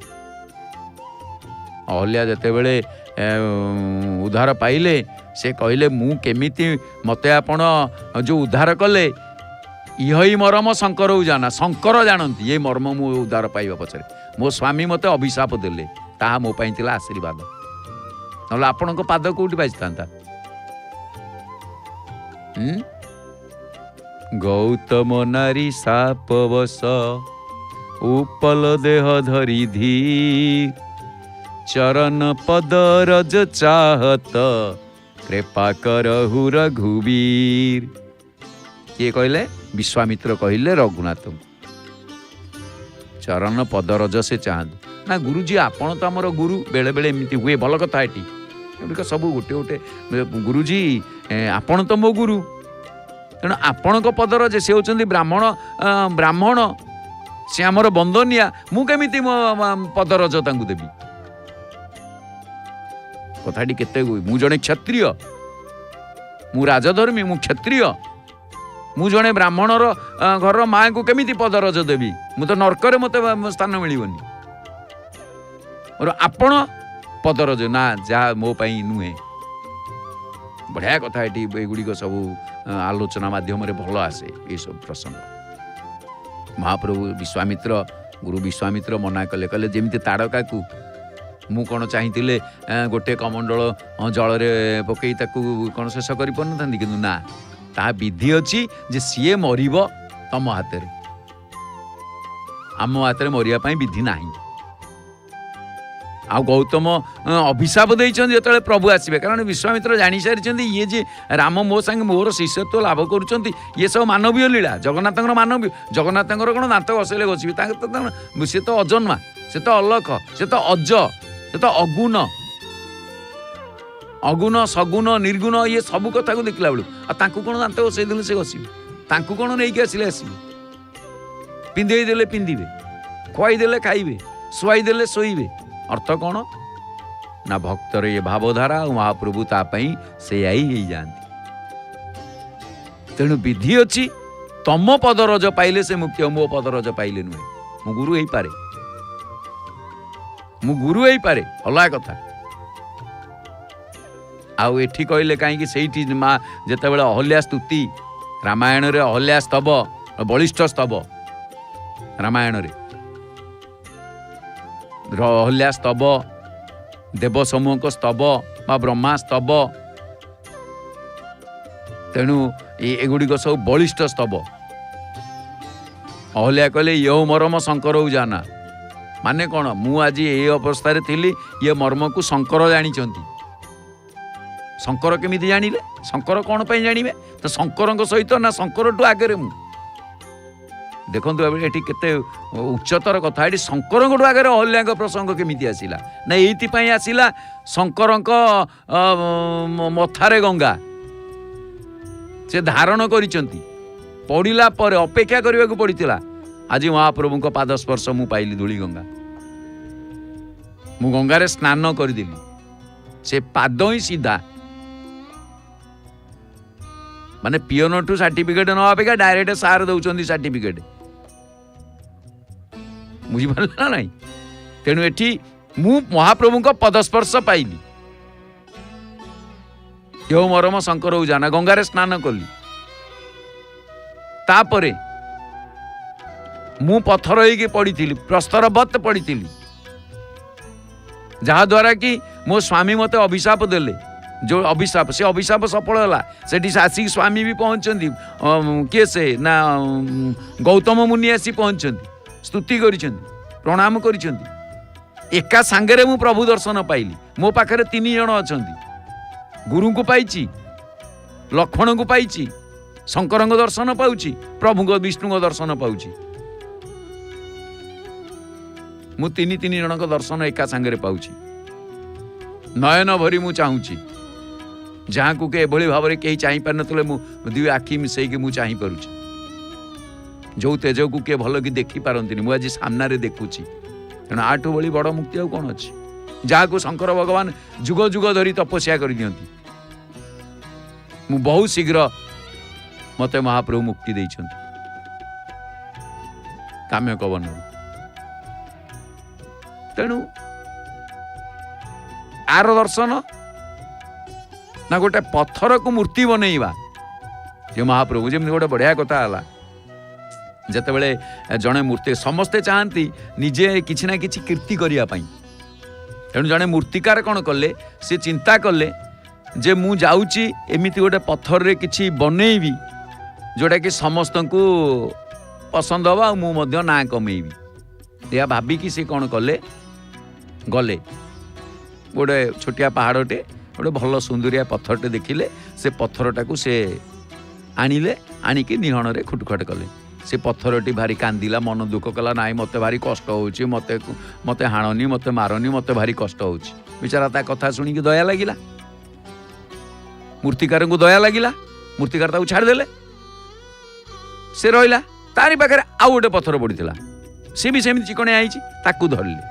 Speaker 1: ଅହଲ୍ୟା ଯେତେବେଳେ ଉଦ୍ଧାର ପାଇଲେ, ସେ କହିଲେ, ମୁଁ କେମିତି, ମୋତେ ଆପଣ ଯେଉଁ ଉଦ୍ଧାର କଲେ, ଇହଇ ମରମ ଶଙ୍କର ଜାନା, ଶଙ୍କର ଜାଣନ୍ତି ଏ ମର୍ମ ମୁଁ ଉଦ୍ଧାର ପାଇବା ପଛରେ। ମୋ ସ୍ୱାମୀ ମୋତେ ଅଭିଶାପ ଦେଲେ, ତାହା ମୋ ପାଇଁ ଥିଲା ଆଶୀର୍ବାଦ, ନହେଲେ ଆପଣଙ୍କ ପାଦ କେଉଁଠି ବାଜିଥାନ୍ତା? गौतम नारी सापवश उपल देह धरी धीर चरण पद रज चाहत कृपा करहु रघुवीर। किए कहले? विश्वामित्र कहले रघुनाथ चरण पद रज से चाहत ना गुरुजी आपण तो आमर गुरु बेले बेले एमती हुए भल कथा एटी सब गोटे गोटे गुरुजी आपण तो मो गुरु तेणु आपण पदर जे से होचंदी ब्राह्मण ब्राह्मण से आमर बंदनिया मु केमिति मो पदरज तांकु देबी कथाटी केते मु जणे क्षत्रिय मु राजधर्मी मु क्षत्रिय मु जणे ब्राह्मणर घर माँ को केमिति पदरज देबी मु तो नरकरे मते स्थान मिलिबनी और आपण पदरज ना जा मो पई नुहे बढ़िया कथा एटी एगुड़िक सब आलोचना माध्यम भल आसे ये सब प्रसंग। महाप्रभु विश्वामित्र गुरु विश्वामित्र मना कले कले जेमती ताड़का को मु कौन चाहिए गोटे कमंडल जल पकई कौन शेष कर कि ना ता विधि अच्छी जे सीए मरिब तम हाथ आम हाथ मरिया विधि ना आ गौतम अभिशाप देइछन जो प्रभु आसबे कारण विश्वामित्र जानी सारी ये जे राम मो संग मोर शिष्यत्व लाभ करुँच ये सब मानवीय लीला जगन्नाथ मानवीय जगन्नाथ कौन दात घसले घसबे सी तो अजन्मा से तो अलख से तो अज से तो अगुण अगुण सगुण निर्गुण ये सब कथा को देखला बेलू आ कौन दात घसई देले से घसबे कौन नहीं आसिले आसबे पिंधे देले पिंधिबे खुआई देले खाइबे शुआई देले शोइबे अर्थ कौन ना भक्तर ये भावधारा और महाप्रभु तापाई से ही जाती तेणु विधि अच्छी तम पदरज पाइले से मुक्ति मो पदरज पाइले नुहे मु गुरु ही पारे मु गुरु ही पारे अलग कथा आउ एठी कहले कहीं से माँ जितेबाला अहल्या स्तुति रामायण रे अहल्या स्तव बलिष्ठ स्तव रामायण रे अहल्या स्तव देव समूह स्तव बा ब्रह्मा स्तव तेणु एगुड़िक सब बलिष्ठ स्तव अहल्या कहले यो मर्म शंकर जाना माने कौन मु आज ये अवस्था थी ये मर्म को शंकर जानी शंकर केमिति जानिले शंकर कौन पे जानिबे तो शंकर सहित ना शंकर टू आगे मु देखो ये केते उच्चतर कथा ये शंकर आगे अहल्या प्रसंग केमिति आसिला ना ये आसिला शंकर मथारे गंगा से धारण करिसंती पड़िला पर अपेक्षा करने को पड़ता आज महाप्रभु को पाद स्पर्श मु पाइली धूली गंगा मु गंगारे स्नान करदेली से पाद ही सीधा माने पियोन ठू सर्टिफिकेट न अपेक्षा डायरेक्ट सार दौरान सर्टिफिकेट बुझिपार ना नहीं तेणु एठी मु महाप्रभु को पदस्पर्श पाइली यो मरम शंकर जाना गंगारे स्नान कली तापरे मु पत्थर होइके पड़ी प्रस्तर बत पड़ी जहा द्वारा कि मो स्वामी मते अभिशाप देले जो अभिशाप से अभिशाप सफल है से आसिक स्वामी भी पहुँचती किए से ना गौतम मुनि आसी पहुँचती स्तुति प्रणाम करिसेंती एका सांगरे मु प्रभु दर्शन पाइली मो पाखरे 3 जण अछंती गुरु को पाइची लक्ष्मण को पाइची शंकर दर्शन पाउची प्रभु को विष्णु को दर्शन पाउची मु 3 जण दर्शन एका सांगरे पाउची नयन भरी मु चाहूची जहाँ को एभली भाव में कहीं चाह पार नतले मु दुई आखि मिसेक मु चाह पारुची जो तेज को किए भल कि देखी पारती मुझे आज सामने देखुची तेना आठू भली बड़ मुक्ति आ कौन अच्छी जहाँ को शंकर भगवान जुग जुग धरी तपस्या कर दियंती मु बहुत शीघ्र मते महाप्रभु मुक्ति देइछंती काम्य कवन तेणु आर दर्शन ना गोटे पत्थर को मूर्ति बनइबा जे महाप्रभु जमी गोटे बढ़िया कथा है जिते जड़े मूर्ति समस्ते चाहती निजे किसी ना किसी कीर्ति करने तेणु जड़े मूर्तिकार कौन कले सी चिंता कले जे मु जाऊची एमिति गोटे पत्थर रे किछि बनेइबी जोटा कि समस्त को पसंद हवा आ मु मध्य ना कमेबी या भाबिकी से कौन कले गले गोटे छोटिया पहाड़टे गोटे भल सुंदरिया पत्थरटे देखिले से पत्थरटा को से आनिले आनिकी निहण रे खुटखट कले से पत्थरटी भारी कांदिला मन दुख कला नाई मते भारी कष्ट होउची मते मते हाणनी मते मारनी मते भारी कष्ट होउची बेचारा ता कथा सुनी कि दया लागिला मूर्तिकार को दया लागिला मूर्तिकार ताको छाड़ देले से रहिला तारी पाखे आउ गोटे पत्थर पड़ीला सी भी सेमती चिकणे आईची ताकू धरले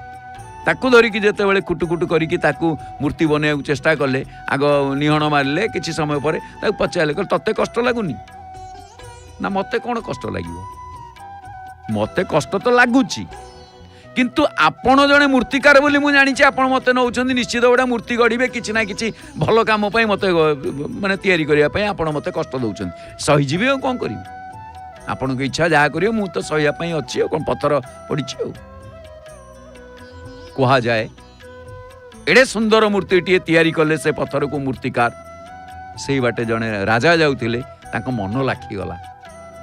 Speaker 1: ताकू धरिकी जितेबाला कुटुकुटु करिकी ताकू मूर्ति बनवाक चेष्टा कले आग निहण मारे किसी समय पर पचारे कह तते कष्ट लगुनि ना मते कौन कष्ट लगे मते कष्ट तो लगुच किंतु आपण जड़े मूर्तिकार बोली मुझे जानी आपण मत नौ निश्चित गोटे मूर्ति गढ़े किसी ना कि भल कम मत माने तैयारी करने आपण मत कष्ट दौरान सहीजी आ कौन करी आपण को इच्छा जहाँ कर मु तो सहापी अच्छी कौन पत्थर पड़ी कहा जाए एडे सुंदर मूर्ति तैयारी कले से पत्थर को मूर्तिकार से बाटे जड़े राजा जाऊे मन लाखीगला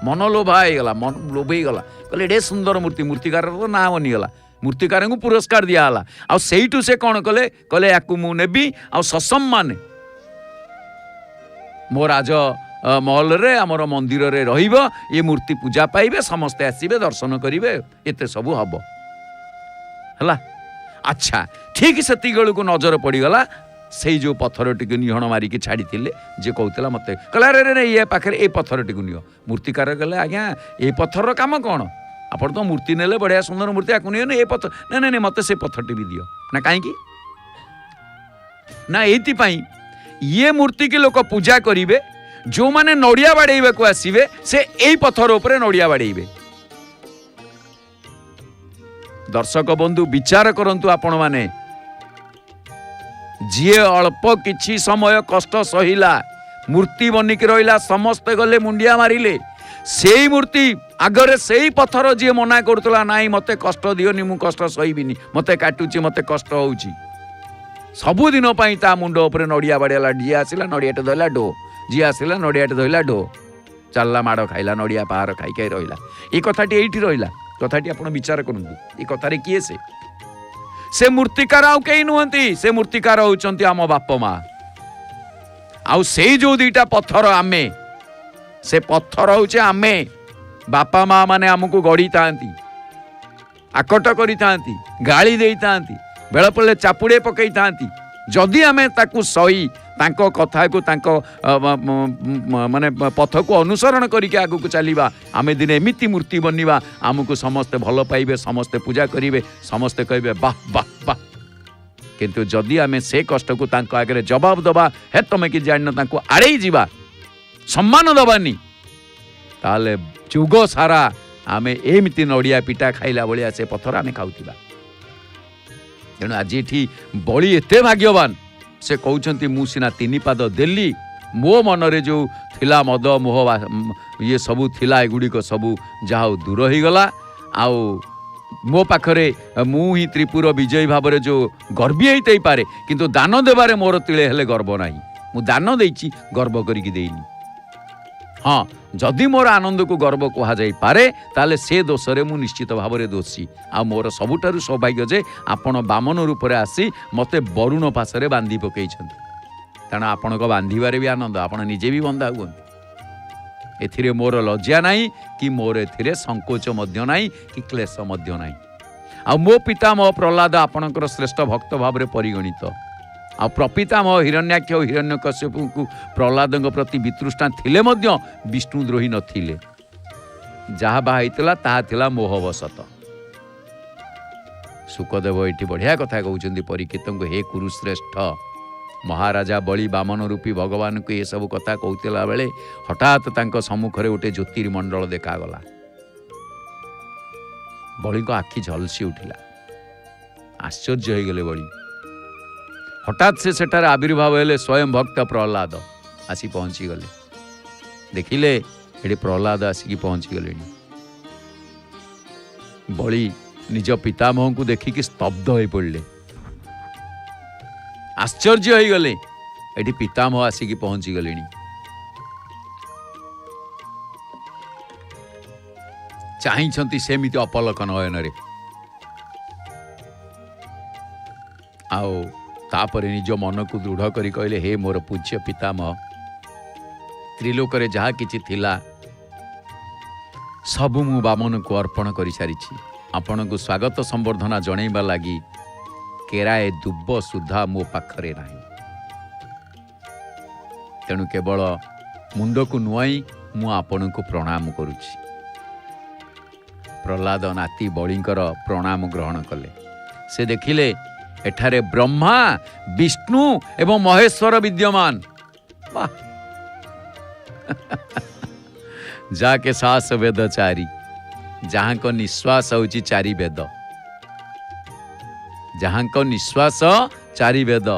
Speaker 1: मन लोभाईगला मन लोभईगला कहले एडे सुंदर मूर्ति मूर्तिकार तो ना बनीगला मूर्तिकार को पुरस्कार दिहला आईठू से कौन कले कहले या मुझे आ ससम्मान मो राज महल रे आमर मंदिर रे रहिबो ये मूर्ति पूजा पाइबे समस्ते आसीबे दर्शन करिवे एते सबु हबो हला। अच्छा ठीक सेती बेलू को नजर पड़ीगला से जो पत्थर टी निहण मारिकी छाड़ी जे कहला मत कहला रे रे ये पाखे ए पत्थर टी नियो मूर्तिकार कहले आज्ञा ए पत्थर काम कौन आप तो मूर्ति नेले बढ़िया सुंदर मूर्ति आपको नियो ए पत्थर ना ना मत से पत्थर टी भी दियो ना कहीं ना ये मूर्ति की लोक पूजा करेंगे जो माने नड़िया बाड़े को आसवे से यही पत्थर उपरे नड़िया बाड़े दर्शक बंधु विचार करंतु आपण माने जी अल्प किछि समय कष्ट सहिला मूर्ति बनिक रहिला समस्ते गले मुंडिया मारिले से मूर्ति आगरे से पत्थर जी मना करतला नाई मते कष्ट दियोनी मु कष्ट सहिबिनी मते काटुची मते कष्ट होउची सबुदिन पाई ता मुंड उपरे नड़िया बाड़ेला जी आसिला नड़ियाटे धइला डो जी आसिला नड़ियाटे धइला डो चलला माड़ खाइला नड़िया पहाड़ खाई खाई रहिला ए कथाटी एठी रहिला कथाटी आपण विचार करंतु ए कथारे किए से मूर्तिकार आउ कहीं नुहंती से मूर्तिकार होउचंती आम बाप माँ आउ से जो दुईटा पत्थर आमे से पत्थर होउचे आमे बापा माँ माने आमको गढ़ी थांती आकट करी थांती गाली देई थांती बेल पड़े चापुड़े पकई थांती जदि आमे ताकू सही तांको कथा को तांको माने पथ को अनुसरण करके आगु को चलिबा आमे दिन एमिति मूर्ति बनिबा आमको समस्ते भल पाइबे समस्ते पूजा करिवे समस्ते कहबे वाह वाह वाह किंतु जदि आमे से कष्ट को तांको आगे जवाब दबा हे तमे कि जान तांको आड़े जीवा सम्मान दबानी ताले जुग सारा आमे एमिति नड़िया पिटा खाइला बलिया से पत्थर आमे खाउतिबा तेणु आज ये बड़ी एते भाग्यवान से कहते मु सिना 3 पाद देली मो मनरे जो थिला मद मोह ये सबू थिला एगुड़िक सबू जहाँ दूर हो गला आउ मो पाखरे मु ही त्रिपुर विजयी भाव में जो गर्वी होते पारे किंतु दान देवारे मोर तिले हेले गर्व ना मु दान देइछि गर्व करिकी देइनी हाँ जदि मोर आनंद को गर्व कह जाई पारे ताले से दोषरे मु निश्चित भाव में दोषी आ मोर सबुठारु सौभाग्य जे आपण बामन रूप में आसी मते वरुण पाशरे बांधी पकईछंती कारण आपण को बांधिबारे भी आनंद आपण निजे भी बंधा हुअंती एथिरे मोर लज्जा नाही कि मोर एथिरे संकोच मध्य नाही कि क्लेश मध्य नाही आ मो पिता मो प्रहलाद आपणकर श्रेष्ठ भक्त भाव में परिगणित आ प्रपितामह हिरण्याक्ष और हिरण्यकश्यप को प्रहलाद प्रति वितृष्णा थिले मध्य विष्णुद्रोही नथिले जहाँ बाहला ताहा थिला मोहवशत सुखदेव ये बढ़िया कथा कहते परीक्षित को हे कुरुश्रेष्ठ महाराजा बलि बामन रूपी भगवान को ये सब कथा कहला बेले हठात तांको सम्मुखरे गोटे ज्योतिर्मंडल देखागला बलि को आखि झलसी उठिला आश्चर्य हो गले बलि हठात से सेठार आविर्भाव हेले स्वयं भक्त प्रहलाद आसी पहुंची गले देखिले ये प्रहलाद आसिकी पहुंची गले बलि निज पितामह को देखिकी स्तब्ध हो पड़े आश्चर्य हो गले ଏଠି ପିତାମହ ଆସିକି ପହଞ୍ଚି ଗଲେଣି। ଚାହିଁଛନ୍ତି ସେମିତି ଅପଲକ ନୟନରେ। ଆଉ ତାପରେ ନିଜ ମନକୁ ଦୃଢ଼ କରି କହିଲେ, ହେ ମୋର ପୂଜ୍ୟ ପିତାମହ, ତ୍ରିଲୋକରେ ଯାହା କିଛି ଥିଲା ସବୁ ମୁଁ ବାମନକୁ ଅର୍ପଣ କରିସାରିଛି। ଆପଣଙ୍କୁ ସ୍ୱାଗତ ସମ୍ବର୍ଦ୍ଧନା ଜଣାଇବା ଲାଗି କେରାଏ ଦୁବ ସୁଦ୍ଧା ମୋ ପାଖରେ ନାହିଁ। ତେଣୁ କେବଳ ମୁଣ୍ଡକୁ ନୁଆଇଁ ମୁଁ ଆପଣଙ୍କୁ ପ୍ରଣାମ କରୁଛି। ପ୍ରହ୍ଲାଦ ନାତି ବଳିଙ୍କର ପ୍ରଣାମ ଗ୍ରହଣ କଲେ। ସେ ଦେଖିଲେ ଏଠାରେ ବ୍ରହ୍ମା, ବିଷ୍ଣୁ ଏବଂ ମହେଶ୍ୱର ବିଦ୍ୟମାନ। ବାଃ! ଯାକେ ସାହସ ବେଦ ଚାରି, ଯାହାଙ୍କ ନିଶ୍ୱାସ ହେଉଛି ଚାରି ବେଦ, ଯାହାଙ୍କ ନିଶ୍ୱାସ ଚାରି ବେଦ।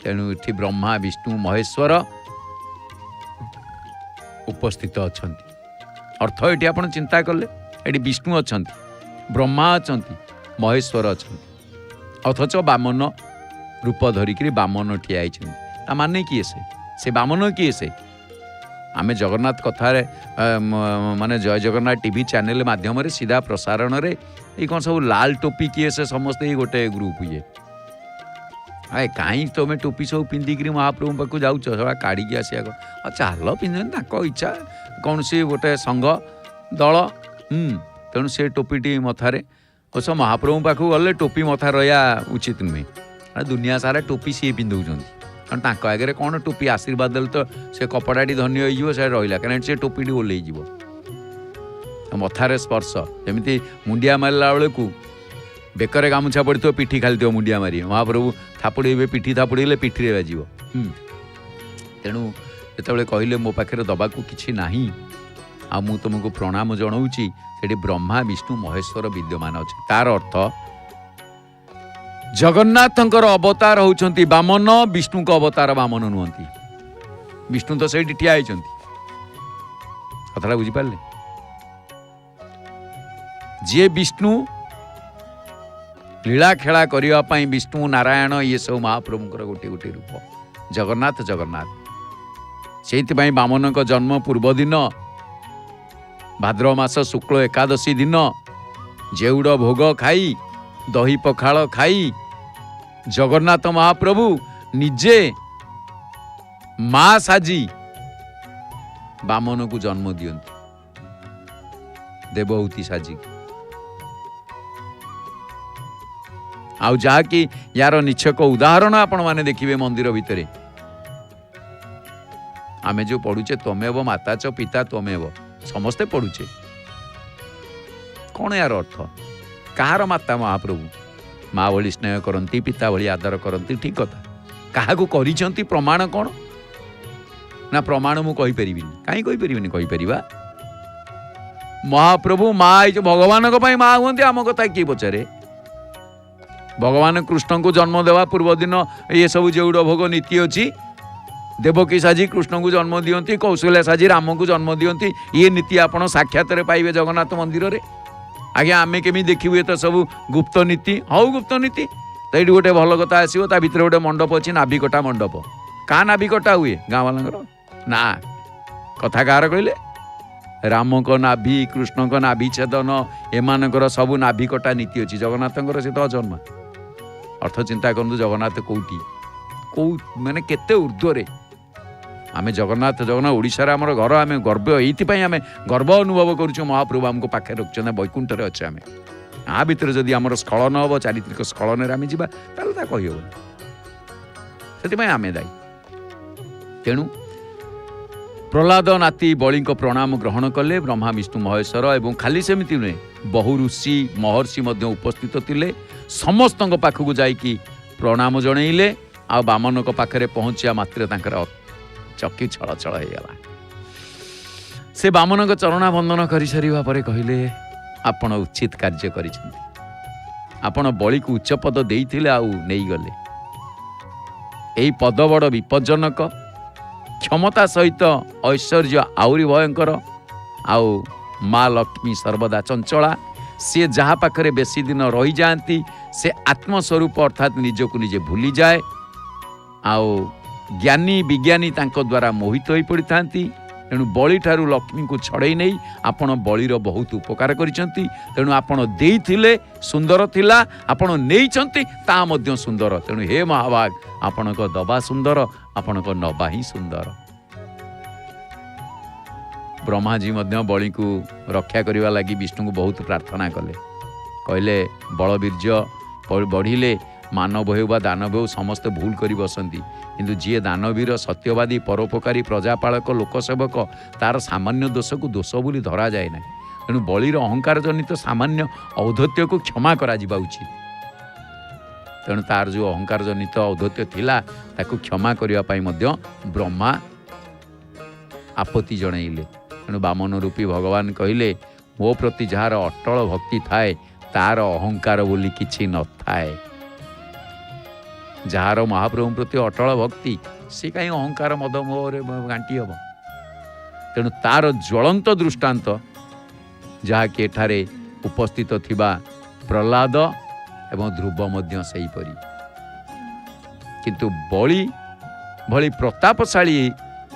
Speaker 1: ତେଣୁ ଏଠି ବ୍ରହ୍ମା, ବିଷ୍ଣୁ, ମହେଶ୍ୱର ଉପସ୍ଥିତ ଅଛନ୍ତି। ଅର୍ଥ ଏଠି ଆପଣ ଚିନ୍ତା କଲେ, ଏଠି ବିଷ୍ଣୁ ଅଛନ୍ତି, ବ୍ରହ୍ମା ଅଛନ୍ତି, ମହେଶ୍ୱର ଅଛନ୍ତି, ଅଥଚ ବାମନ ରୂପ ଧରିକିରି ବାମନ ଠିଆ ହେଇଛନ୍ତି। ତା ମାନେ କିଏ ସେ ବାମନ କିଏ? ସେ ଆମେ ଜଗନ୍ନାଥ କଥାରେ ମାନେ ଜୟ ଜଗନ୍ନାଥ ଟିଭି ଚ୍ୟାନେଲ ମାଧ୍ୟମରେ ସିଧା ପ୍ରସାରଣରେ ଏଇ କ'ଣ ସବୁ ଲାଲ ଟୋପି କିଏ ସେ ସମସ୍ତେ ଏଇ ଗୋଟେ ଗ୍ରୁପ ଇଏ। କାହିଁ ତୁମେ ଟୋପି ସବୁ ପିନ୍ଧିକିରି ମହାପ୍ରଭୁଙ୍କ ପାଖକୁ ଯାଉଛ, ସେଟା କାଢ଼ିକି ଆସିବା ଚାଲ ପିନ୍ଧନ୍ତି, ତାଙ୍କ ଇଚ୍ଛା, କୌଣସି ଗୋଟେ ସଂଘ ଦଳ। ତେଣୁ ସେ ଟୋପିଟି ମଥାରେ ଅବଶ୍ୟ ମହାପ୍ରଭୁଙ୍କ ପାଖକୁ ଗଲେ ଟୋପି ମଥା ରହିବା ଉଚିତ ନୁହେଁ। ଦୁନିଆ ସାରା ଟୋପି ସିଏ ପିନ୍ଧଉଛନ୍ତି, କାରଣ ତାଙ୍କ ଆଗରେ କ'ଣ ଟୋପି ଆଶୀର୍ବାଦ ଦେଲେ ତ ସେ କପଡ଼ାଟି ଧନ୍ୟ ହେଇଯିବ, ସେ ରହିଲା, କାରଣ ସେ ଟୋପିଟି ଓହ୍ଲେଇଯିବ। ମଥାରେ ସ୍ପର୍ଶ, ଯେମିତି ମୁଣ୍ଡିଆ ମାରିଲା ବେଳକୁ ବେକରେ ଗାମୁଛା ପଡ଼ିଥିବ, ପିଠି ଖାଲିଥିବ, ମୁଣ୍ଡିଆ ମାରିବେ, ମହାପ୍ରଭୁ ଥାପୁଡ଼େଇବେ, ପିଠି ଥାପୁଡ଼େଇଲେ ପିଠିରେ ବାଜିବ। ତେଣୁ ଯେତେବେଳେ କହିଲେ ମୋ ପାଖରେ ଦେବାକୁ କିଛି ନାହିଁ ଆଉ ମୁଁ ତୁମକୁ ପ୍ରଣାମ ଜଣାଉଛି, ସେଠି ବ୍ରହ୍ମା, ବିଷ୍ଣୁ, ମହେଶ୍ୱର ବିଦ୍ୟମାନ ଅଛି। ତାର ଅର୍ଥ ଜଗନ୍ନାଥଙ୍କର ଅବତାର ହେଉଛନ୍ତି ବାମନ, ବିଷ୍ଣୁଙ୍କ ଅବତାର ବାମନ ନୁହନ୍ତି। ବିଷ୍ଣୁ ତ ସେଇଠି ଠିଆ ହେଇଛନ୍ତି। କଥାଟା ବୁଝିପାରିଲେ? ଯିଏ ବିଷ୍ଣୁ ଲୀଳା ଖେଳା କରିବା ପାଇଁ ବିଷ୍ଣୁ, ନାରାୟଣ, ଇଏ ସବୁ ମହାପ୍ରଭୁଙ୍କର ଗୋଟିଏ ଗୋଟିଏ ରୂପ। ଜଗନ୍ନାଥ ଜଗନ୍ନାଥ। ସେଇଥିପାଇଁ ବାମନଙ୍କ ଜନ୍ମ ପୂର୍ବ ଦିନ ଭାଦ୍ରବ ମାସ ଶୁକ୍ଳ ଏକାଦଶୀ ଦିନ ଜେଉଡ଼ ଭୋଗ ଖାଇ, ଦହି ପଖାଳ ଖାଇ ଜଗନ୍ନାଥ ମହାପ୍ରଭୁ ନିଜେ ମା ସାଜି ବାମନକୁ ଜନ୍ମ ଦିଅନ୍ତି, ଦେବହୂତି ସାଜିକି। ଆଉ ଯାହାକି ୟାର ନିଚ୍ଛକ ଉଦାହରଣ ଆପଣମାନେ ଦେଖିବେ ମନ୍ଦିର ଭିତରେ। ଆମେ ଯେଉଁ ପଢୁଛେ ତ୍ୱମେବ ମାତା ଚ ପିତା ତ୍ୱମେବ, ସମସ୍ତେ ପଢୁଛେ। କ'ଣ ୟାର ଅର୍ଥ? କାହାର ମାତା? ମହାପ୍ରଭୁ। ମା ଭଳି ସ୍ନେହ କରନ୍ତି, ପିତା ଭଳି ଆଦର କରନ୍ତି, ଠିକ କଥା। କାହାକୁ କରିଛନ୍ତି ପ୍ରମାଣ କ'ଣ? ନା ପ୍ରମାଣ ମୁଁ କହିପାରିବିନି। କାହିଁ କହିପାରିବିନି? କହିପାରିବା। ମହାପ୍ରଭୁ ମା ହେଇଛି, ଭଗବାନଙ୍କ ପାଇଁ ମା ହୁଅନ୍ତି, ଆମ କଥା କିଏ ପଚାରେ? ଭଗବାନ କୃଷ୍ଣଙ୍କୁ ଜନ୍ମ ଦେବା ପୂର୍ବ ଦିନ ଏସବୁ ଜେଉଡ଼ ଭୋଗ ନୀତି ଅଛି। ଦେବକୀ ସାଜି କୃଷ୍ଣଙ୍କୁ ଜନ୍ମ ଦିଅନ୍ତି, କୌଶଲ୍ୟା ସାଜି ରାମଙ୍କୁ ଜନ୍ମ ଦିଅନ୍ତି। ଇଏ ନୀତି ଆପଣ ସାକ୍ଷାତରେ ପାଇବେ ଜଗନ୍ନାଥ ମନ୍ଦିରରେ। ଆଜ୍ଞା ଆମେ କେମିତି ଦେଖିବୁ? ଏ ତ ସବୁ ଗୁପ୍ତ ନୀତି। ହଉ ଗୁପ୍ତ ନୀତି, ତ ଏଇଠି ଗୋଟେ ଭଲ କଥା ଆସିବ, ତା ଭିତରେ ଗୋଟେ ମଣ୍ଡପ ଅଛି, ନାଭିକଟା ମଣ୍ଡପ। କାହା ନାଭିକଟା ହୁଏ? ଗାଁ ବାଲାଙ୍କର ନା। କଥା କାହାର କହିଲେ? ରାମଙ୍କ ନାଭି, କୃଷ୍ଣଙ୍କ ନାଭି ଛେଦନ, ଏମାନଙ୍କର ସବୁ ନାଭିକଟା ନୀତି ଅଛି। ଜଗନ୍ନାଥଙ୍କର ସେ ତ ଅଜନ୍ମା। ଅର୍ଥ ଚିନ୍ତା କରନ୍ତୁ, ଜଗନ୍ନାଥ କୋଉଠି, କୋଉ ମାନେ କେତେ ଉର୍ଦ୍ଧ୍ୱରେ। ଆମେ ଜଗନ୍ନାଥ ଓଡ଼ିଶାରେ ଆମର ଘର। ଆମେ ଗର୍ବ, ଏଇଥିପାଇଁ ଆମେ ଗର୍ବ ଅନୁଭବ କରୁଛୁ, ମହାପ୍ରଭୁ ଆମକୁ ପାଖରେ ରଖିଛନ୍ତି, ବୈକୁଣ୍ଠରେ ଅଛେ ଆମେ। ଆ ଭିତରେ ଯଦି ଆମର ସ୍ଖଳନ ହେବ, ଚାରିତ୍ରିକ ସ୍ଖଳନରେ ଆମେ ଯିବା, ତାହେଲେ ତା କହିହେବନି। ସେଥିପାଇଁ ଆମେ ଦାୟୀ। ତେଣୁ ପ୍ରହ୍ଲାଦ ନାତି ବଳିଙ୍କ ପ୍ରଣାମ ଗ୍ରହଣ କଲେ ବ୍ରହ୍ମା, ବିଷ୍ଣୁ, ମହେଶ୍ୱର। ଏବଂ ଖାଲି ସେମିତି ନୁହେଁ, ବହୁ ଋଷି ମହର୍ଷି ମଧ୍ୟ ଉପସ୍ଥିତ ଥିଲେ। ସମସ୍ତଙ୍କ ପାଖକୁ ଯାଇକି ପ୍ରଣାମ ଜଣାଇଲେ। ଆଉ ବାମନଙ୍କ ପାଖରେ ପହଞ୍ଚିବା ମାତ୍ରେ ତାଙ୍କର ଚକ୍ଷୁ ଛଳଛଳ ହେଇଗଲା। ସେ ବାମନଙ୍କ ଚରଣାବନ୍ଦନ କରିସାରିବା ପରେ କହିଲେ, ଆପଣ ଉଚିତ କାର୍ଯ୍ୟ କରିଛନ୍ତି। ଆପଣ ବଳିକୁ ଉଚ୍ଚ ପଦ ଦେଇଥିଲେ ଆଉ ନେଇଗଲେ। ଏହି ପଦ ବଡ଼ ବିପଜ୍ଜନକ। କ୍ଷମତା ସହିତ ଐଶ୍ୱର୍ଯ୍ୟ ଆହୁରି ଭୟଙ୍କର। ଆଉ ମା ଲକ୍ଷ୍ମୀ ସର୍ବଦା ଚଞ୍ଚଳା। ସିଏ ଯାହା ପାଖରେ ବେଶୀ ଦିନ ରହିଯାଆନ୍ତି से आत्मस्वरूप अर्थात निजक निजे भूली जाए आओ ज्ञानी विज्ञानी तांको द्वारा मोहित हो पड़ी था। तेणु बलि ठारू लक्ष्मी को छड़ई नहीं आपण बलिर बहुत उपकार करिसंती। तेणु आपण देइथिले सुंदर थिला आपण नेइचंती ता मध्य सुंदर। तेणु हे महाभाग आपणक दबा सुंदर आपणक नबा ही सुंदर। ब्रह्माजी मध्य बलि को रक्षा करने लगी विष्णु को बहुत प्रार्थना कले। कहले बलवीर्य बढ़िले मानव हो बा दानव हो समस्त भूल कर बसंती किंतु जी दानवीर सत्यवादी परोपकारी प्रजापालक लोकसेवक तार सामान्य दोष को दोष बोली धरा जाए ना। तेणु बलिर अहंकार जनित सामान्य औद्धत्य को क्षमा करा जिबा उचित। तेणु तार जो अहंकार जनित औद्धत्य थिला ताकू क्षमा करने पाई मध्य ब्रह्मा आपत्ति जणाइले। तेणु बामन रूपी भगवान कहले मो प्रति जार अटल भक्ति थाए तार अहंकार बोली किछि न थाए। जार महाप्रभु प्रति अटल भक्ति से कहीं अहंकार मद मोहरे गांटी हम। तेणु तार ज्वलंत दृष्टांत जहाँकि एठारे उपस्थित थिबा प्रहलाद एवं ध्रुव मध्य सही परी। किंतु बलि भली प्रतापशाली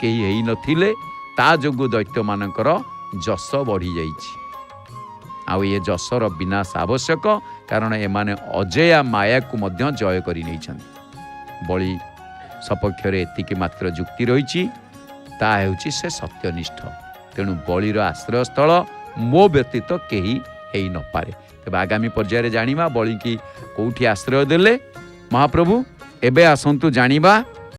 Speaker 1: केही हेई नथिले ता जोगु दैत्य मानकर जस बढ़ी जाइछि। आउ ये जसर विनाश आवश्यक कारण एमाने अजया माया को मध्य जय करि नैछन्ति। बलि सपक्ष एतिकी मात्र जुक्ति रही ता हेउछि से सत्यनिष्ठ। तेणु बलिर आश्रय स्थल मो व्यतीत केही हेई न पारे। तेबे आगामी पर्याय जानिबा बलि की कोठी आश्रय देले महाप्रभु। एबे आसंतु जानिबा